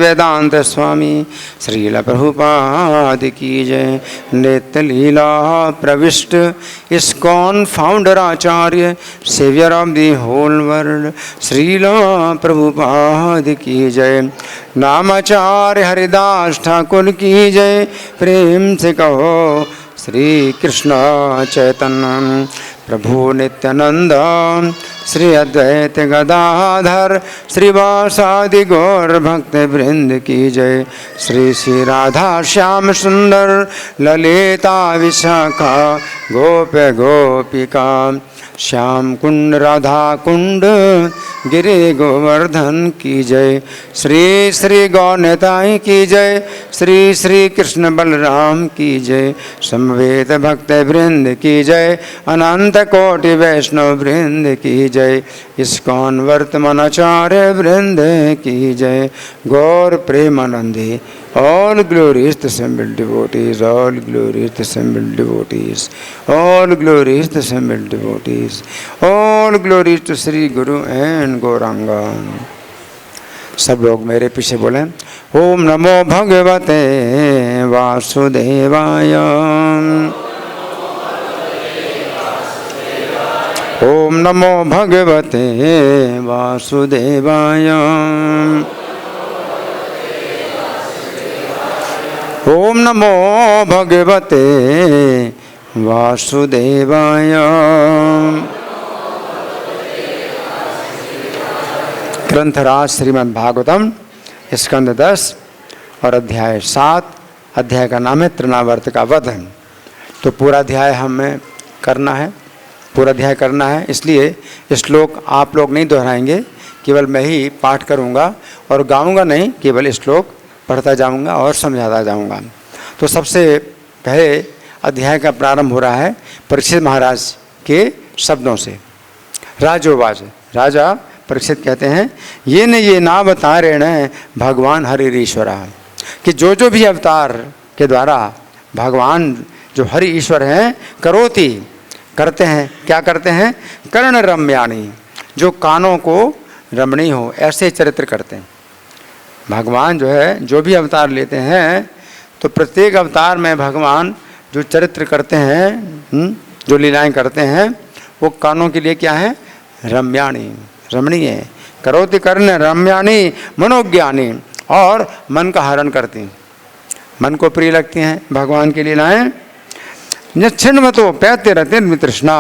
वेदांत स्वामी श्रील प्रभुपाद की जय। नित्य लीला प्रविष्ट ISKCON founder Acharya saviour of the whole world Srila Prabhupada की जय। नामाचार्य हरिदास ठाकुर की जय। प्रेम से कहो श्री कृष्ण चैतन्य प्रभु नित्यानंद श्री अद्वैत गदाधर श्रीवासादि गौर भक्त वृंद की जय। श्री श्री राधा श्याम सुंदर ललिता विशाखा गोप गोपिका श्याम कुंड राधा कुंड गिरि गोवर्धन की जय। श्री श्री गौरताई की जय। श्री श्री कृष्ण बलराम की जय। समवेत भक्त वृंद की जय। अनंत कोटि वैष्णव वृंद की जय। इस्कॉन वर्तमानाचार्य वृंद की जय। गौर Premanandi all glories to assembled devotees, all glories to assembled devotees, all glories to assembled devotees, all glories to Sri Guru and Gauranga। सब लोग मेरे पीछे बोलें ओम नमो भगवते वासुदेवाय। ओम नमो भगवते वासुदेवाय। ओम नमो भगवते वासुदेवाय। ग्रंथराज श्रीमद् भागवतम स्कंद 10 और अध्याय 7। अध्याय का नाम है तृणावर्त का वध। तो पूरा अध्याय हमें करना है, पूरा अध्याय करना है, इसलिए श्लोक आप लोग नहीं दोहराएंगे, केवल मैं ही पाठ करूँगा और गाऊँगा नहीं, केवल श्लोक पढ़ता जाऊंगा और समझाता जाऊंगा। तो सबसे पहले अध्याय का प्रारंभ हो रहा है परीक्षित महाराज के शब्दों से। राजोवाच, राजा परीक्षित कहते हैं ये नावतारेण भगवान हरिरीश्वरा, कि जो भी अवतार के द्वारा भगवान जो हरि ईश्वर हैं करोति करते हैं, क्या करते हैं, कर्ण रम्याणी, जो कानों को रमणीय हो ऐसे चरित्र करते हैं। भगवान जो है जो भी अवतार लेते हैं तो प्रत्येक अवतार में भगवान जो चरित्र करते हैं, जो लीलाएं करते हैं, वो कानों के लिए क्या है, रम्याणी, रमणीय। करोति कर्ण रम्याणी मनोज्ञानी, और मन का हरण करती, मन को प्रिय लगती हैं भगवान की लीलाएं। छिन्नवतो पैत्य रतिर्न तृष्णा,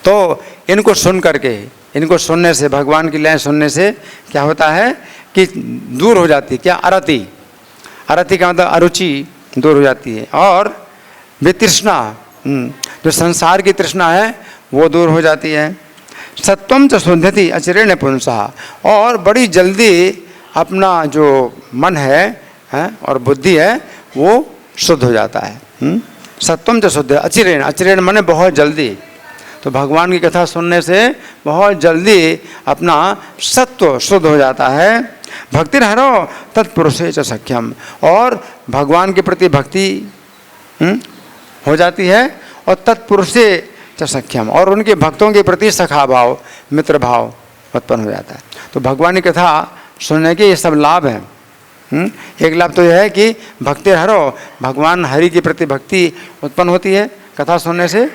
तो इनको सुन करके, इनको सुनने से, भगवान की लीलाएं सुनने से क्या होता है कि दूर हो जाती है, क्या, अरति, अरति का मतलब अरुचि दूर हो जाती है। और वितृष्णा, जो संसार की तृष्णा है वो दूर हो जाती है। सत्वम च शुद्धति अचिरेण पुंसा, और बड़ी जल्दी अपना जो मन है और बुद्धि है वो शुद्ध हो जाता है। सत्वम च शुद्ध अचिरेण, अचिरेण माने बहुत जल्दी। तो भगवान की कथा सुनने से बहुत जल्दी अपना सत्व शुद्ध हो जाता है। भक्तिर्हरो तत्पुरुषे च सख्यम, और भगवान के प्रति भक्ति हो जाती है, और तत्पुरुषे च सख्यम, और उनके भक्तों के प्रति सखा भाव, मित्र भाव उत्पन्न हो जाता है। तो भगवान की कथा सुनने के ये सब लाभ हैं। एक लाभ तो यह है कि भक्तिर्हरो, भगवान हरि के प्रति भक्ति उत्पन्न होती है कथा सुनने से,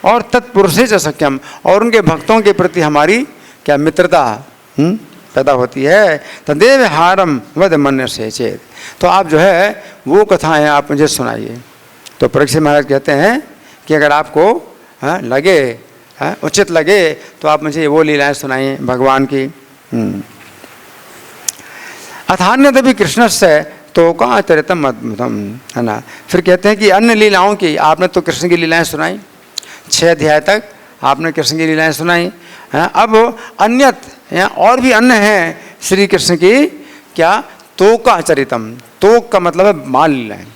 और तत्पुरुषे च सख्यम, और उनके भक्तों के प्रति हमारी क्या, मित्रता पैदा होती है। तदेव हारम वद मन्य से चेत, तो आप जो है वो कथाएं आप मुझे सुनाइए। तो परीक्षित महाराज कहते हैं कि अगर आपको लगे, उचित लगे, तो आप मुझे वो लीलाएं सुनाइए भगवान की। अथान्यदपि कृष्ण से तो का चरितम अद्भुतम, है ना। फिर कहते हैं कि अन्य लीलाओं की, आपने तो कृष्ण की लीलाएं सुनाई, 6 अध्याय तक आपने कृष्ण की लीलाएं सुनाई, अब अन्यत और भी अन्य हैं श्री कृष्ण की, क्या, तोका चरितम, तोक का मतलब है बाल लीलाएं।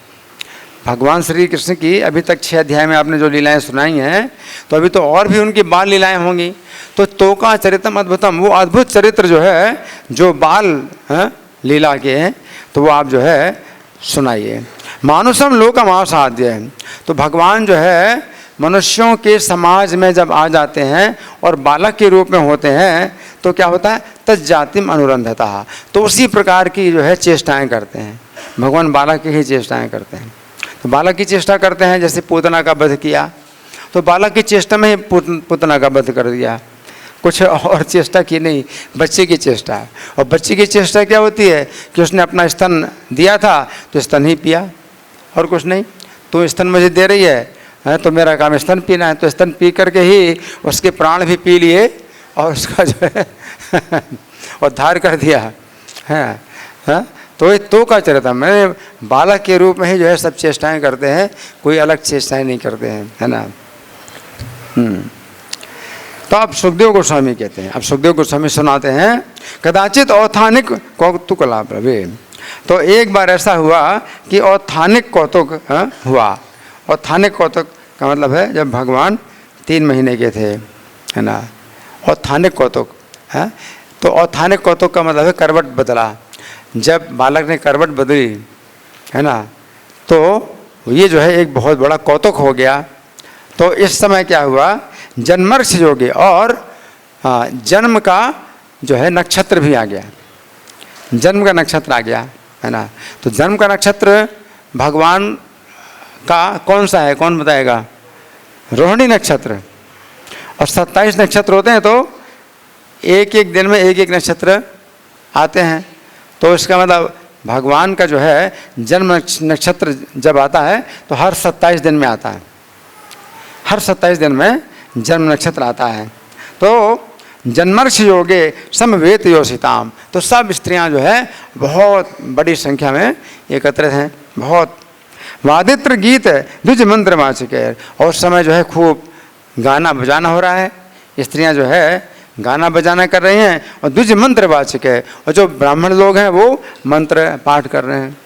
भगवान श्री कृष्ण की अभी तक 6 अध्याय में आपने जो लीलाएं सुनाई हैं, तो अभी तो और भी उनकी बाल लीलाएं होंगी। तो तोका चरितम अद्भुतम, वो अद्भुत चरित्र जो है, जो बाल लीला के हैं, तो वो आप जो है सुनाइए। मानुषम लोकम आसाध्य है, तो भगवान जो है मनुष्यों के समाज में जब आ जाते हैं और बालक के रूप में होते हैं, तो क्या होता है, तज्जातिम अनुरंधता। तो उसी प्रकार की जो है चेष्टाएं करते हैं भगवान, बालक की ही चेष्टाएं करते हैं। तो बालक की चेष्टा करते हैं, जैसे पूतना का वध किया तो बालक की चेष्टा में ही पूतना का वध कर दिया, कुछ और चेष्टा की नहीं, बच्चे की चेष्टा है। और बच्चे की चेष्टा क्या होती है कि उसने अपना स्तन दिया था तो स्तन ही पिया और कुछ नहीं। तो स्तन मुझे दे रही है तो मेरा काम स्तन पीना है, तो स्तन पी करके ही उसके प्राण भी पी लिए और उसका जो है उद्धार कर दिया है। तो ये तो का चरित्र मैंने बालक के रूप में ही जो है सब चेष्टाएं करते हैं, कोई अलग चेष्टाएं नहीं करते हैं, है ना। तो अब सुखदेव गोस्वामी कहते हैं, अब सुखदेव गोस्वामी सुनाते हैं, कदाचित औत्थानिक कौतुक लाभ रवे। तो एक बार ऐसा हुआ कि औत्थानिक कौतुक हुआ। औत्थानिक कौतुक का मतलब है जब भगवान 3 महीने के थे, है ना। औत्थानिक कौतुक है, तो औत्थानिक कौतुक का मतलब है करवट बदला। जब बालक ने करवट बदली, है ना, तो ये जो है एक बहुत बड़ा कौतुक हो गया। तो इस समय क्या हुआ, जन्मर्क्ष योगी और जन्म का जो है नक्षत्र भी आ गया, जन्म का नक्षत्र आ गया, है ना। तो जन्म का नक्षत्र भगवान का कौन सा है, कौन बताएगा? रोहिणी नक्षत्र। और 27 नक्षत्र होते हैं, तो एक एक दिन में एक एक नक्षत्र आते हैं। तो इसका मतलब भगवान का जो है जन्म नक्षत्र जब आता है तो हर 27 दिन में आता है, हर 27 दिन में जन्म नक्षत्र आता है। तो जन्मर्क्ष योगे समवेत योषिताम, तो सब स्त्रियां जो है बहुत बड़ी संख्या में एकत्रित हैं, बहुत। वादित्र गीत द्विज मंत्र वाचिक है, और समय जो है खूब गाना बजाना हो रहा है, स्त्रियां जो है गाना बजाना कर रही हैं और द्विज मंत्र वाचिक है, और जो ब्राह्मण लोग हैं वो मंत्र पाठ कर रहे हैं।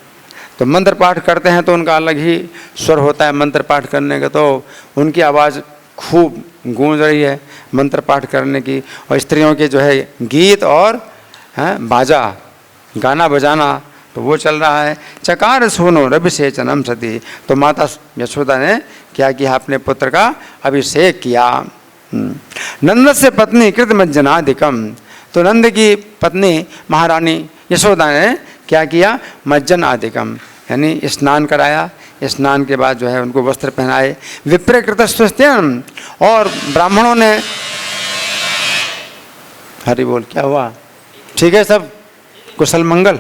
तो मंत्र पाठ करते हैं तो उनका अलग ही स्वर होता है मंत्र पाठ करने का, तो उनकी आवाज़ खूब गूंज रही है मंत्र पाठ करने की। और स्त्रियों के जो है गीत और बाजा गाना बजाना तो वो चल रहा है। चकार सोनो रभिषेचनम सती, तो माता यशोदा ने क्या किया, अपने पुत्र का अभिषेक किया। नंद से पत्नी कृतमज्जनाधिकम, तो नंद की पत्नी महारानी यशोदा ने क्या किया, मज्जन आदिकम यानी स्नान कराया। स्नान के बाद जो है उनको वस्त्र पहनाए। विप्रकृत स्वस्त्यम, और ब्राह्मणों ने, हरि बोल, क्या हुआ? ठीक है, सब कुशल मंगल,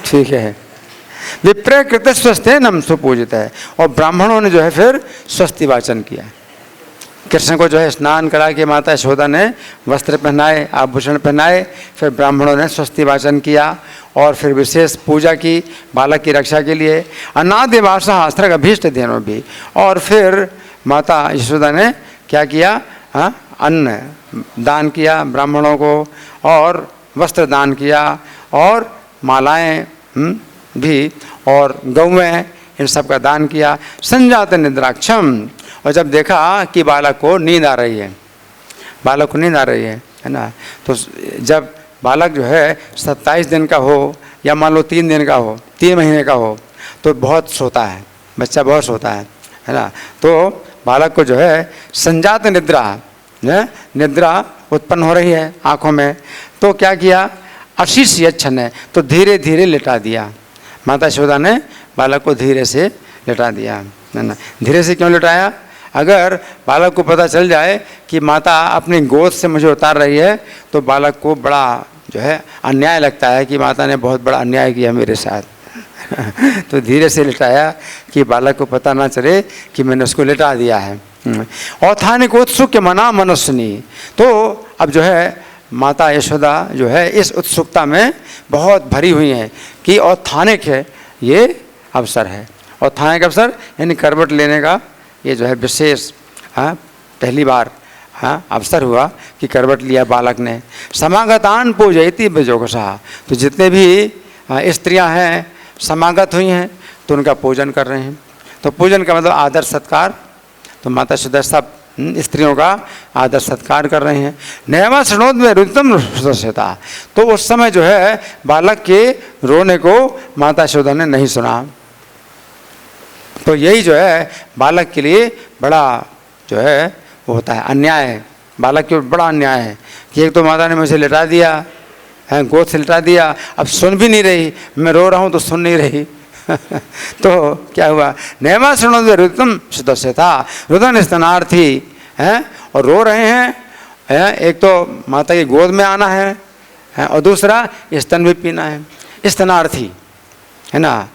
ठीक है। विप्रकृत स्वस्त्यनम सुपूजित है, और ब्राह्मणों ने जो है फिर स्वस्ति वाचन किया। कृष्ण को जो है स्नान करा के माता यशोदा ने वस्त्र पहनाए, आभूषण पहनाए, फिर ब्राह्मणों ने स्वस्ति वाचन किया और फिर विशेष पूजा की बालक की रक्षा के लिए। अन्नादिवासा अस्त्र अभीष्ट धेनु भी, और फिर माता यशोदा ने क्या किया, अन्न दान किया ब्राह्मणों को, और वस्त्र दान किया, और मालाएं भी, और गौएं, इन सब का दान किया। संजात निद्राक्षम, और जब देखा कि बालक को नींद आ रही है, बालक को नींद आ रही है ना, तो जब बालक जो है 27 दिन का हो या मान लो 3 दिन का हो, 3 महीने का हो, तो बहुत सोता है बच्चा, बहुत सोता है ना। तो बालक को जो है संजात निद्रा उत्पन्न हो रही है आँखों में, तो क्या किया, आशीष यच्छन है, तो धीरे धीरे लिटा दिया। माता यशोदा ने बालक को धीरे से लिटा दिया, है ना। धीरे से क्यों लिटाया? अगर बालक को पता चल जाए कि माता अपनी गोद से मुझे उतार रही है तो बालक को बड़ा जो है अन्याय लगता है कि माता ने बहुत बड़ा अन्याय किया मेरे साथ तो धीरे से लिटाया कि बालक को पता ना चले कि मैंने उसको लिटा दिया है। औत्थानिक उत्सुक मना मनुष्यनी, तो अब जो है माता यशोदा जो है इस उत्सुकता में बहुत भरी हुई है कि औत्थानिक है ये अवसर है। औत्थानिक अवसर यानी करवट लेने का ये जो है विशेष पहली बार अवसर हुआ कि करवट लिया बालक ने। समागतान पूजयति बिजोगसा, तो जितने भी स्त्रियां हैं समागत हुई हैं तो उनका पूजन कर रहे हैं। तो पूजन का मतलब आदर सत्कार, तो माता यशोदा सब स्त्रियों का आदर सत्कार कर रहे हैं। नैवा शृणोद में रुदितम सुदर्शता, तो उस समय जो है बालक के रोने को माता यशोदा ने नहीं सुना। तो यही जो है बालक के लिए बड़ा जो है वो होता है अन्याय, बालक के ऊपर बड़ा अन्याय है कि एक तो माता ने मुझे लिटा दिया है, गोद से लिटा दिया, अब सुन भी नहीं रही, मैं रो रहा हूँ तो सुन नहीं रही। तो क्या हुआ, नैमा सुनो रुदन सदस्य था, रुदन स्तनार्थी है और रो रहे हैं, एक तो माता की गोद में आना है और दूसरा स्तन भी पीना है। स्तनार्थी है ना,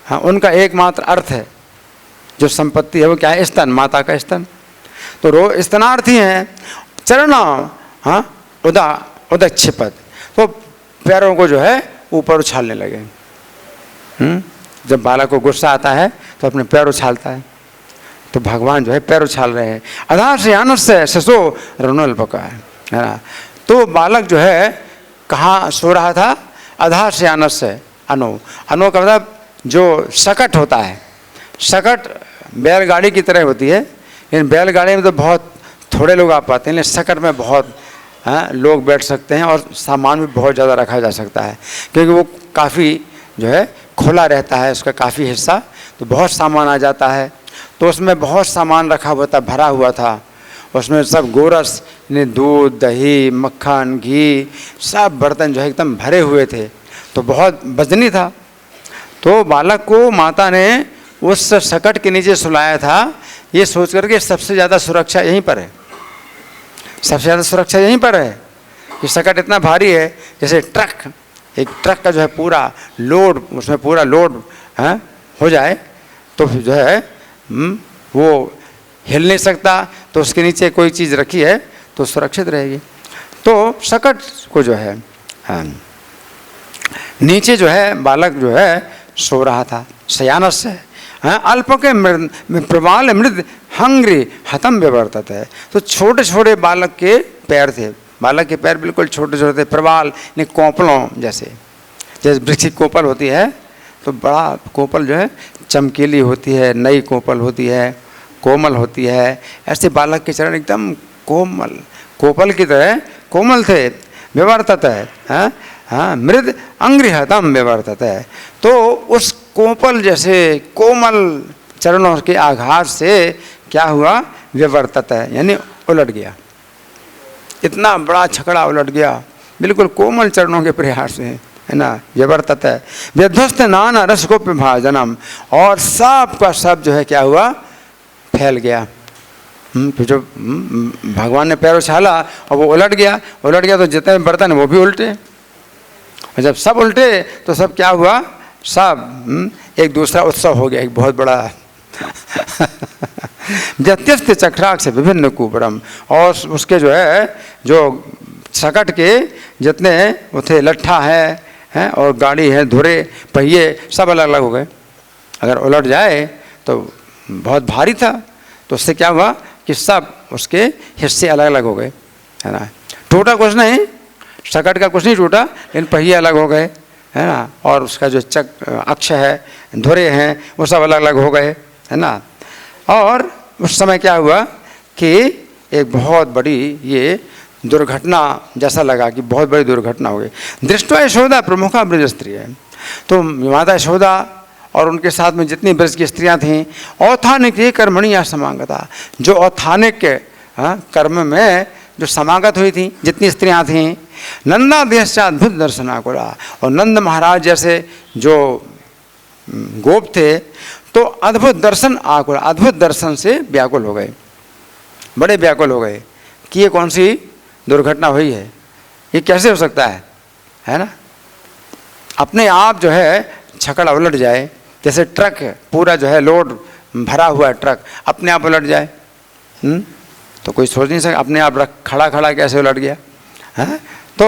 हाँ, उनका एकमात्र अर्थ है जो संपत्ति है वो क्या है, स्तन, माता का स्तन। तो रो स्तनार्थी हैं, चरण हाँ उदक्षिपत, तो पैरों को जो है ऊपर उछालने लगे। जब बालक को गुस्सा आता है तो अपने पैर उछालता है, तो भगवान जो है पैर उछाल रहे हैं। अधा से आनस से ससो रणोल पका है ना। तो बालक जो है कहाँ सो रहा था, अधा से आनस से, अनो, अनो का मतलब जो सकट होता है, सकट बैलगाड़ी की तरह होती है, लेकिन बैलगाड़ी में तो बहुत थोड़े लोग आ पाते हैं, लेकिन सकट में बहुत लोग बैठ सकते हैं और सामान भी बहुत ज़्यादा रखा जा सकता है, क्योंकि वो काफ़ी जो है खुला रहता है, उसका काफ़ी हिस्सा, तो बहुत सामान आ जाता है। तो उसमें बहुत सामान रखा हुआ था, भरा हुआ था, उसमें सब गोरस ने दूध, दही, मक्खन, घी, सब बर्तन जो है एकदम भरे हुए थे, तो बहुत वजनी था। तो बालक को माता ने उस सकट के नीचे सुलाया था, ये सोच करके सबसे ज़्यादा सुरक्षा यहीं पर है, सबसे ज़्यादा सुरक्षा यहीं पर है। ये सकट इतना भारी है, जैसे ट्रक, एक ट्रक का जो है पूरा लोड, उसमें पूरा लोड हो जाए तो फिर जो है वो हिल नहीं सकता, तो उसके नीचे कोई चीज़ रखी है तो सुरक्षित रहेगी। तो सकट को जो है नीचे जो है बालक जो है सो रहा था, शयानस है, अल्प के प्रबाल मृद हंग्री हतम व्यवर्तत है। तो छोटे छोटे बालक के पैर थे, बालक के पैर बिल्कुल छोटे छोटे थे, प्रबाल ने कोपलों जैसे, जैसे वृक्ष की कोपल होती है, तो बड़ा कोपल जो है चमकीली होती है, नई कोपल होती है, कोमल होती है, ऐसे बालक के चरण एकदम कोमल, कोपल की तरह कोमल थे। व्यवर्तत है, हाँ, मृद अंग्रिहतम व्यवर्तत है। तो उस कोपल जैसे कोमल चरणों के आघात से क्या हुआ, व्यवर्तत है, यानी उलट गया, इतना बड़ा छकड़ा उलट गया बिल्कुल कोमल चरणों के प्रयास से, है ना, व्यवर्तत है। व्यध्वस्त नाना रस को विभाजनम, और सब का सब जो है क्या हुआ, फैल गया। तो जो भगवान ने पैर उछाला और वो उलट गया, उलट गया तो जितने बर्तन वो भी उल्टे, और जब सब उल्टे तो सब क्या हुआ, सब एक दूसरा उत्सव हो गया, एक बहुत बड़ा व्यत्यस्त चक्राक्ष से विभिन्न कुबरम, और उसके जो है जो सकट के जितने वो थे, लट्ठा है और गाड़ी है, धुरे पहिए सब अलग अलग हो गए। अगर उलट जाए तो बहुत भारी था, तो उससे क्या हुआ कि सब उसके हिस्से अलग अलग हो गए, है ना। टूटा कुछ नहीं, सकट का कुछ नहीं टूटा, लेकिन पहिए अलग हो गए, है ना, और उसका जो अक्ष है, धुरे हैं, वो सब अलग अलग हो गए, है ना। और उस समय क्या हुआ कि एक बहुत बड़ी ये दुर्घटना जैसा लगा कि बहुत बड़ी दुर्घटना हो गई। दृष्टवा यशोदा प्रमुखा ब्रज स्त्री है, तो माता यशोदा और उनके साथ में जितनी ब्रज की स्त्रियां थीं, औथानिक ये कर्मणि या समागता, जो औथानिक कर्म में जो समागत हुई थी जितनी स्त्रियां थीं, नंदा देश से अद्भुत दर्शनाकुला, और नंद महाराज जैसे जो गोप थे तो अद्भुत दर्शन आकुल, अद्भुत दर्शन से व्याकुल हो गए, बड़े व्याकुल हो गए कि ये कौन सी दुर्घटना हुई है, ये कैसे हो सकता है ना। अपने आप जो है छकड़ा उलट जाए, जैसे ट्रक पूरा जो है लोड भरा हुआ है, ट्रक अपने आप उलट जाए, तो कोई सोच नहीं सकता अपने आप खड़ा खड़ा कैसे उलट गया है। तो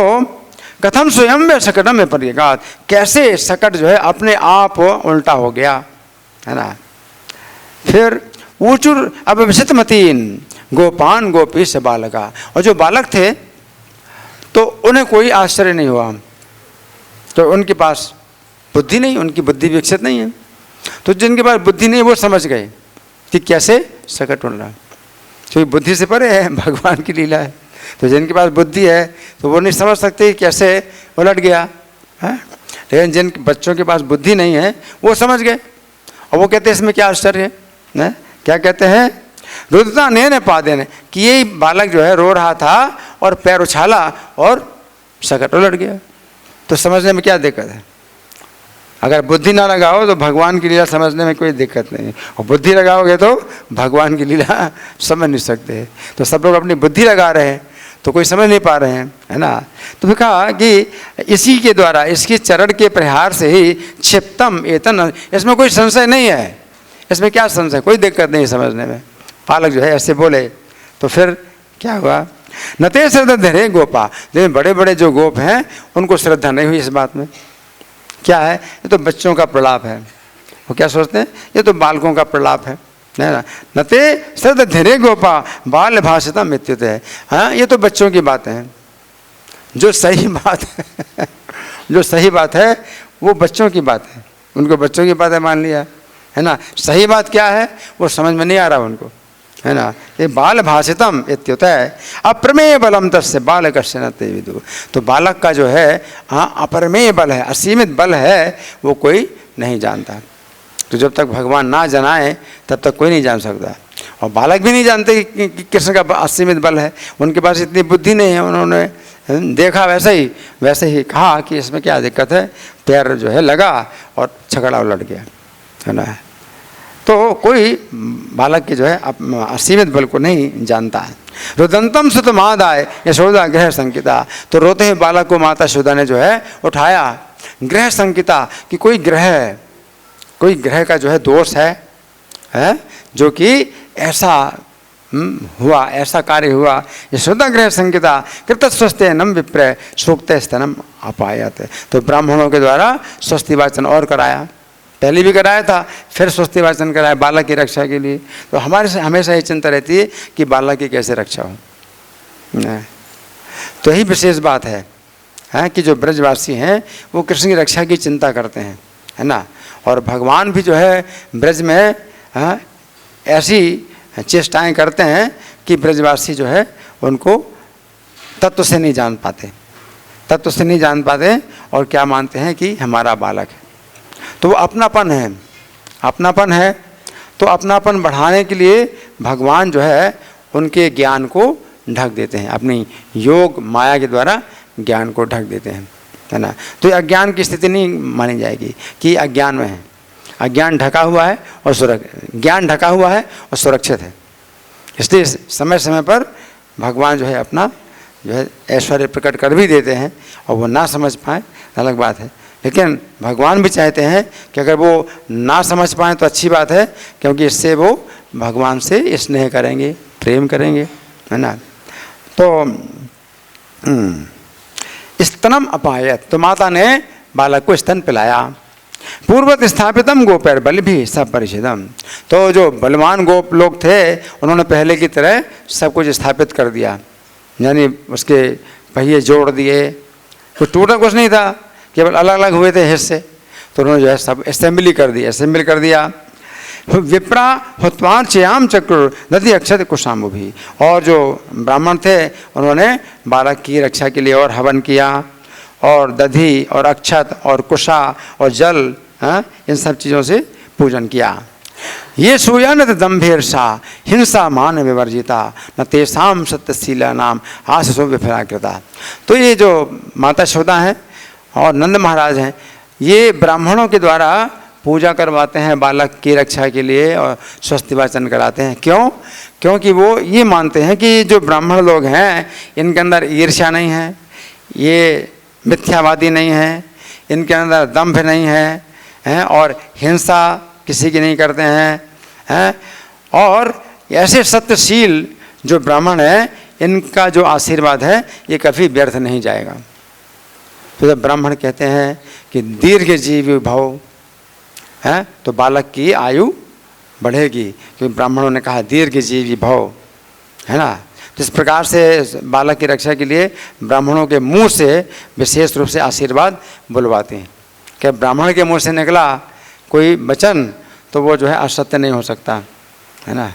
कथम स्वयं में सकटम में परिगात, कैसे सकट जो है अपने आप उल्टा हो गया, है ना। फिर ऊचुर अभिषित मतीन गोपान गोपी से बालका, और जो बालक थे तो उन्हें कोई आश्चर्य नहीं हुआ, तो उनके पास बुद्धि नहीं, उनकी बुद्धि विकसित नहीं है, तो जिनके पास बुद्धि नहीं वो समझ गए कि कैसे सकट उड़ रहा, क्योंकि बुद्धि से परे है, भगवान की लीला है। तो जिनके पास बुद्धि है तो वो नहीं समझ सकते कैसे उलट गया है, लेकिन जिन बच्चों के पास बुद्धि नहीं है वो समझ गए, और वो कहते हैं इसमें क्या आश्चर्य है, क्या कहते हैं, रुदता ने पादेन, कि ये बालक जो है रो रहा था और पैर उछाला और सकट उलट गया। तो समझने में क्या दिक्कत है? अगर बुद्धि ना लगाओ तो भगवान की लीला समझने में कोई दिक्कत नहीं, और बुद्धि लगाओगे तो भगवान की लीला समझ नहीं सकते। तो सब लोग अपनी बुद्धि लगा रहे हैं तो कोई समझ नहीं पा रहे हैं, है ना। तो फिर कहा कि इसी के द्वारा, इसके चरण के प्रहार से ही क्षिप्तम एतन, इसमें कोई संशय नहीं है। इसमें क्या संशय, कोई दिक्कत नहीं समझने में। बालक जो है ऐसे बोले तो फिर क्या हुआ? नते श्रद्धा धरे गोपा, लेकिन बड़े बड़े जो गोप हैं उनको श्रद्धा नहीं हुई इस बात में। क्या है? ये तो बच्चों का प्रलाप है। वो क्या सोचते हैं? ये तो बालकों का प्रलाप है ना। नते श्रद्धा धरे गोपा बाल भाषिता मित्युत है। हाँ, ये तो बच्चों की बातें हैं। जो सही बात है जो सही बात है वो बच्चों की बात है, उनको बच्चों की बातें मान लिया, है ना। सही बात क्या है वो समझ में नहीं आ रहा उनको, है ना। ये बाल भाषितम इत्युत है अप्रमेय बलम तस्य बालकस्य न ते विदु। तो बालक का जो है हाँ अपरमेय बल है, असीमित बल है, वो कोई नहीं जानता। तो जब तक भगवान ना जनाए तब तक कोई नहीं जान सकता। और बालक भी नहीं जानते कि कृष्ण का असीमित बल है, उनके पास इतनी बुद्धि नहीं है। उन्होंने देखा वैसे ही कहा कि इसमें क्या दिक्कत है, पैर जो है लगा और छकड़ा उलट गया, है ना। तो कोई बालक के जो है असीमित बल को नहीं जानता है। रुदंतम सुत मादाय यशोदा ग्रह संकिता, तो रोते हुए बालक को माता यशोदा ने जो है उठाया। ग्रह संकिता कि कोई ग्रह का जो है दोष है जो कि ऐसा हुआ, ऐसा कार्य हुआ। यशोदा ग्रह संकिता कृत स्वस्थ नम विप्र सूक्त स्तनम अपायत, तो ब्राह्मणों के द्वारा स्वस्ति वाचन और कराया, पहले भी कराया था, फिर स्वस्ति वाचन कराया बालक की रक्षा के लिए। तो हमारे से हमेशा ये चिंता रहती है कि बालक की कैसे रक्षा हो। तो यही विशेष बात है कि जो ब्रजवासी हैं वो कृष्ण की रक्षा की चिंता करते हैं, है ना। और भगवान भी जो है ब्रज में ऐसी चेष्टाएं करते हैं कि ब्रजवासी जो है उनको तत्व से नहीं जान पाते और क्या मानते हैं कि हमारा बालक है। तो वो अपनापन है। तो अपनापन बढ़ाने के लिए भगवान जो है उनके ज्ञान को ढक देते हैं, अपनी योग माया के द्वारा ज्ञान को ढक देते हैं, है ना। तो ये अज्ञान की स्थिति नहीं मानी जाएगी कि अज्ञान में है। ज्ञान ढका हुआ है और सुरक्षित है। इसलिए समय समय पर भगवान जो है अपना जो है ऐश्वर्य प्रकट कर भी देते हैं, और वो ना समझ पाए अलग बात है। लेकिन भगवान भी चाहते हैं कि अगर वो ना समझ पाएँ तो अच्छी बात है, क्योंकि इससे वो भगवान से स्नेह करेंगे, प्रेम करेंगे, है ना। तो स्तनम अपायत, तो माता ने बालक को स्तन पिलाया। पूर्वत स्थापितम गोपैर बल भी सब परिचितम, तो जो बलवान गोप लोग थे उन्होंने पहले की तरह सब कुछ स्थापित कर दिया, यानी उसके पहिए जोड़ दिए। कुछ टूटा कुछ नहीं था, केवल अलग अलग हुए थे हिस्से, तो उन्होंने जो है सब असेंबल कर दिया। विप्रा हुत्वान चयाम चक्र दधि अक्षत कुशाम्बु भी, और जो ब्राह्मण थे उन्होंने बालक की रक्षा के लिए और हवन किया, और दधि और अक्षत और कुशा और जल, इन सब चीज़ों से पूजन किया। ये सूया न दम्भेरसा हिंसा मान विवर्जिता न तेषाम सत्यशीला नाम आशीषो विफलाकृता। तो ये जो माता यशोदा हैं और नंद महाराज हैं, ये ब्राह्मणों के द्वारा पूजा करवाते हैं बालक की रक्षा के लिए और स्वस्ति वाचन कराते हैं। क्यों? क्योंकि वो ये मानते हैं कि जो ब्राह्मण लोग हैं इनके अंदर ईर्ष्या नहीं है, ये मिथ्यावादी नहीं है, इनके अंदर दंभ नहीं है, और हिंसा किसी की नहीं करते हैं, और ऐसे सत्यशील जो ब्राह्मण है इनका जो आशीर्वाद है ये कभी व्यर्थ नहीं जाएगा। तो जब ब्राह्मण कहते हैं कि दीर्घ जीवी भव है, तो बालक की आयु बढ़ेगी, क्योंकि ब्राह्मणों ने कहा दीर्घ जीवी भव, है ना। तो इस प्रकार से बालक की रक्षा के लिए ब्राह्मणों के मुंह से विशेष रूप से आशीर्वाद बुलवाते हैं कि ब्राह्मण के मुंह से निकला कोई वचन तो वो जो है असत्य नहीं हो सकता, है ना।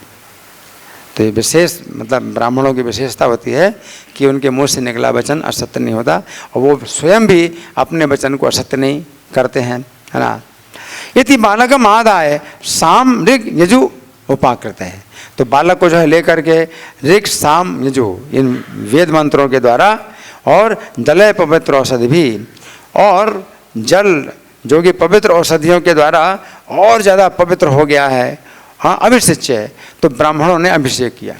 तो ये विशेष मतलब ब्राह्मणों की विशेषता होती है कि उनके मुंह से निकला वचन असत्य नहीं होता, और वो स्वयं भी अपने वचन को असत्य नहीं करते हैं, है ना। यदि बालकम आदाय साम ऋग यजु उपाकृत है, तो बालक को जो है लेकर के ऋक् साम ये जो इन वेद मंत्रों के द्वारा और जलय पवित्र औषधि भी और जल जो कि पवित्र औषधियों के द्वारा और ज़्यादा पवित्र हो गया है, हाँ अभिषेच्य, तो ब्राह्मणों ने अभिषेक किया।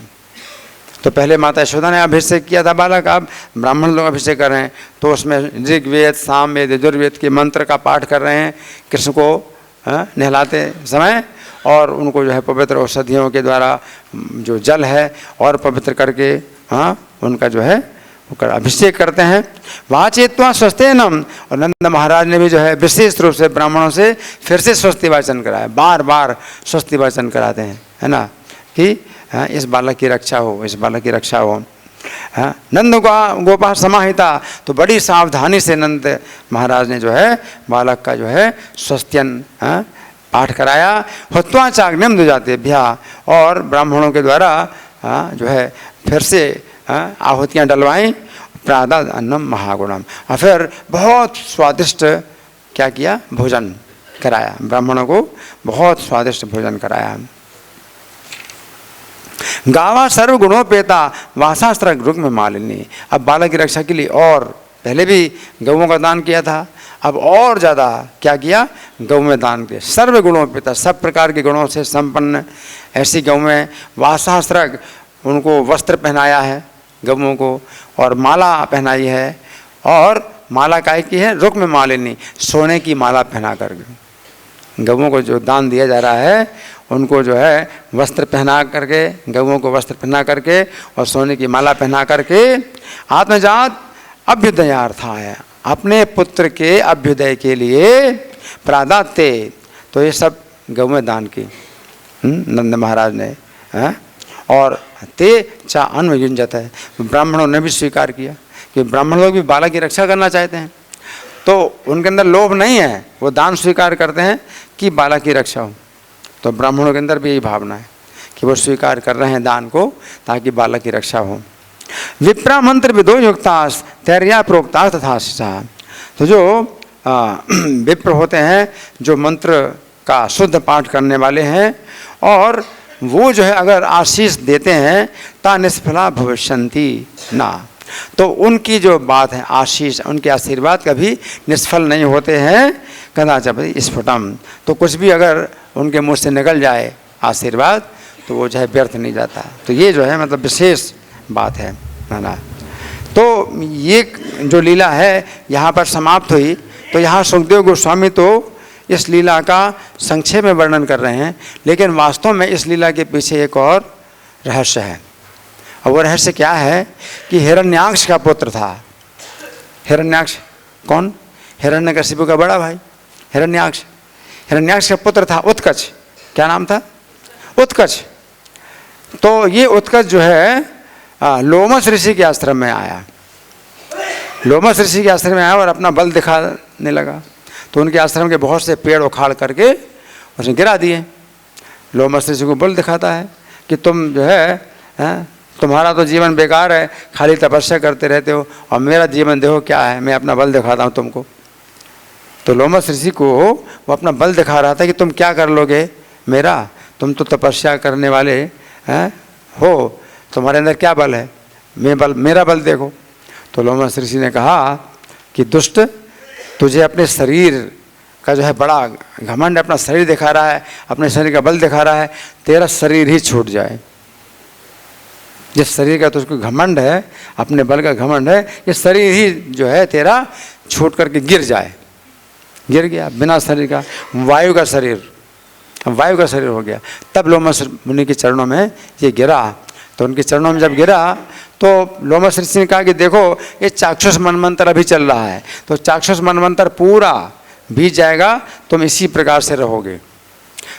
तो पहले माता यशोदा ने अभिषेक किया था बालक, अब ब्राह्मण लोग अभिषेक कर रहे हैं। तो उसमें ऋग्वेद सामवेद यजुर्वेद के मंत्र का पाठ कर रहे हैं कृष्ण को नहलाते समय, और उनको जो है पवित्र औषधियों के द्वारा जो जल है और पवित्र करके उनका जो है अभिषेक करते हैं। वहाँ चेतवा स्वस्तेनम, और नंद महाराज ने भी जो है विशेष रूप से ब्राह्मणों से फिर से स्वस्ति वाचन कराया, बार बार स्वस्ति वाचन कराते हैं, है ना, कि इस बालक की रक्षा हो, इस बालक की रक्षा हो। नंद गोपा समाहिता, तो बड़ी सावधानी से नंद महाराज ने जो है बालक का जो है स्वस्त्यन पाठ कराया। हत्वा चाग्निम दुजातेभ्या, और ब्राह्मणों के द्वारा जो है फिर से आहुतियाँ डलवाईं। प्रातः अन्नम महागुणम, और फिर बहुत स्वादिष्ट क्या किया, भोजन कराया, ब्राह्मणों को बहुत स्वादिष्ट भोजन कराया। गावा सर्व गुणोपेता वासास्त्र रुक में मालिनी, अब बालक की रक्षा के लिए, और पहले भी गौओं का दान किया था, अब और ज़्यादा क्या किया, गौ में दान किया। सर्व गुणोपेता, सब प्रकार के गुणों से संपन्न ऐसी गौ में, वासास्त्र उनको वस्त्र पहनाया है गौओं को, और माला पहनाई है, और माला काय की है, रुक में मालिनी, सोने की माला पहना कर गौओं को जो दान दिया जा रहा है उनको जो है वस्त्र पहना करके, गौओं को वस्त्र पहना करके और सोने की माला पहना करके, आत्मजात अभ्युदयार्थाय, अपने पुत्र के अभ्युदय के लिए प्रादाते, तो ये सब गौ में दान की नंद महाराज ने, और ते चा अन्न युंजत है, ब्राह्मणों ने भी स्वीकार किया कि ब्राह्मण लोग भी बालक की रक्षा करना चाहते हैं, तो उनके अंदर लोभ नहीं है, वो दान स्वीकार करते हैं कि बालक की रक्षा हो। तो ब्राह्मणों के अंदर भी यही भावना है कि वो स्वीकार कर रहे हैं दान को ताकि बालक की रक्षा हो। विप्रा मंत्र विदो युक्तास तैर्या प्रोक्ता तथा शिषा, तो जो विप्र होते हैं जो मंत्र का शुद्ध पाठ करने वाले हैं, और वो जो है अगर आशीष देते हैं ता निष्फला भविष्यन्ति ना, तो उनकी जो बात है आशीष, उनके आशीर्वाद कभी निष्फल नहीं होते हैं। कदाचित स्फुटम, तो कुछ भी अगर उनके मुँह से निकल जाए आशीर्वाद तो वो जो है व्यर्थ नहीं जाता। तो ये जो है मतलब विशेष बात है ना। तो ये जो लीला है यहाँ पर समाप्त हुई। तो यहाँ सुखदेव गोस्वामी तो इस लीला का संक्षेप में वर्णन कर रहे हैं, लेकिन वास्तव में इस लीला के पीछे एक और रहस्य है, और वो रहस्य क्या है कि हिरण्याक्ष का पुत्र था। हिरण्याक्ष कौन? हिरण्यकशिपु का बड़ा भाई हिरण्याक्ष। हिरण्याक्ष का पुत्र था उत्कच। क्या नाम था? उत्कच। तो ये उत्कच जो है लोमस ऋषि के आश्रम में आया। लोमस ऋषि के आश्रम में आया और अपना बल दिखाने लगा। तो उनके आश्रम के बहुत से पेड़ उखाड़ करके उसने गिरा दिए। लोमस ऋषि को बल दिखाता है कि तुम जो है तुम्हारा तो जीवन बेकार है, खाली तपस्या करते रहते हो, और मेरा जीवन देखो क्या है, मैं अपना बल दिखाता हूँ तुमको। तो लोमस ऋषि को वो अपना बल दिखा रहा था कि तुम क्या कर लोगे मेरा, तुम तो तपस्या करने वाले हैं हो, तुम्हारे अंदर क्या बल है, मेरा बल देखो। तो लोमस ऋषि ने कहा कि दुष्ट, तुझे अपने शरीर का जो है बड़ा घमंड, अपना शरीर दिखा रहा है, अपने शरीर का बल दिखा रहा है, तेरा शरीर ही छूट जाए। जिस शरीर का तुझको घमंड है, अपने बल का घमंड है, ये शरीर ही जो है तेरा छूट करके गिर जाए। गिर गया बिना शरीर का, वायु का शरीर, वायु का शरीर हो गया। तब लोमस मुनि के चरणों में ये गिरा। तो उनके चरणों में जब गिरा तो लोमस ऋषि ने कहा कि देखो ये चाक्षुष मनमंत्र अभी चल रहा है, तो चाक्षुष मनमंत्र पूरा बीत जाएगा, तुम इसी प्रकार से रहोगे।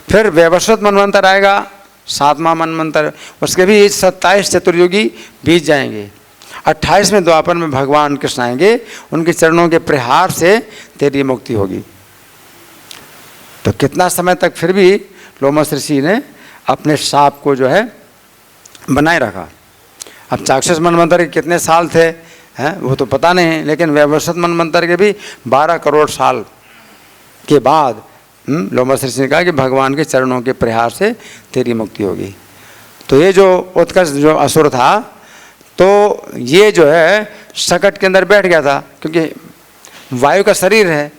फिर वैवस्वत मनमंत्र आएगा, 7वां मनमंत्र, उसके भी 27 चतुर्युगी बीत जाएंगे। 28वें द्वापर में भगवान कृष्ण आएंगे, उनके चरणों के प्रहार से तेरी मुक्ति होगी। तो कितना समय तक फिर भी लोमस ऋषि ने अपने साप को जो है बनाए रखा। अब चाक्षुष मनमंत्र के कितने साल थे हैं वो तो पता नहीं, लेकिन वैवस्वत मनमंत्र के भी 12 करोड़ साल के बाद लोमस ऋषि ने कहा कि भगवान के चरणों के प्रहार से तेरी मुक्ति होगी। तो ये जो उत्कर्ष जो असुर था, तो ये जो है शकट के अंदर बैठ गया था, क्योंकि वायु का शरीर है।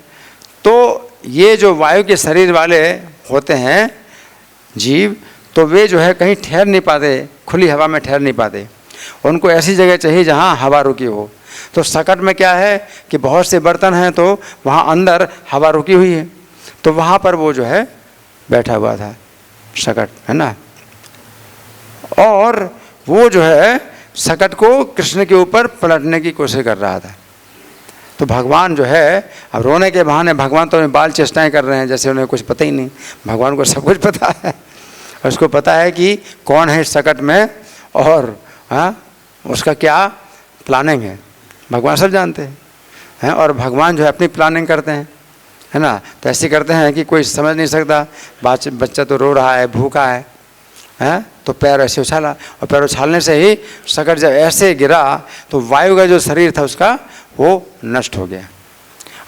तो ये जो वायु के शरीर वाले होते हैं जीव, तो वे जो है कहीं ठहर नहीं पाते, खुली हवा में ठहर नहीं पाते, उनको ऐसी जगह चाहिए जहाँ हवा रुकी हो। तो शकट में क्या है कि बहुत से बर्तन हैं, तो वहाँ अंदर हवा रुकी हुई है, तो वहाँ पर वो जो है बैठा हुआ था शकट, है ना। और वो जो है शकट को कृष्ण के ऊपर पलटने की कोशिश कर रहा था। तो भगवान जो है अब रोने के बहाने, भगवान तो बाल चेष्टाएं कर रहे हैं जैसे उन्हें कुछ पता ही नहीं। भगवान को सब कुछ पता है, उसको पता है कि कौन है इस शकट में और उसका क्या प्लानिंग है, भगवान सब जानते हैं। और भगवान जो है अपनी प्लानिंग करते हैं, है ना। तो ऐसे करते हैं कि कोई समझ नहीं सकता, बच्चा तो रो रहा है, भूखा है, तो पैर ऐसे उछाला, और पैर उछालने से ही शकट जब ऐसे गिरा तो वायु का जो शरीर था उसका वो नष्ट हो गया।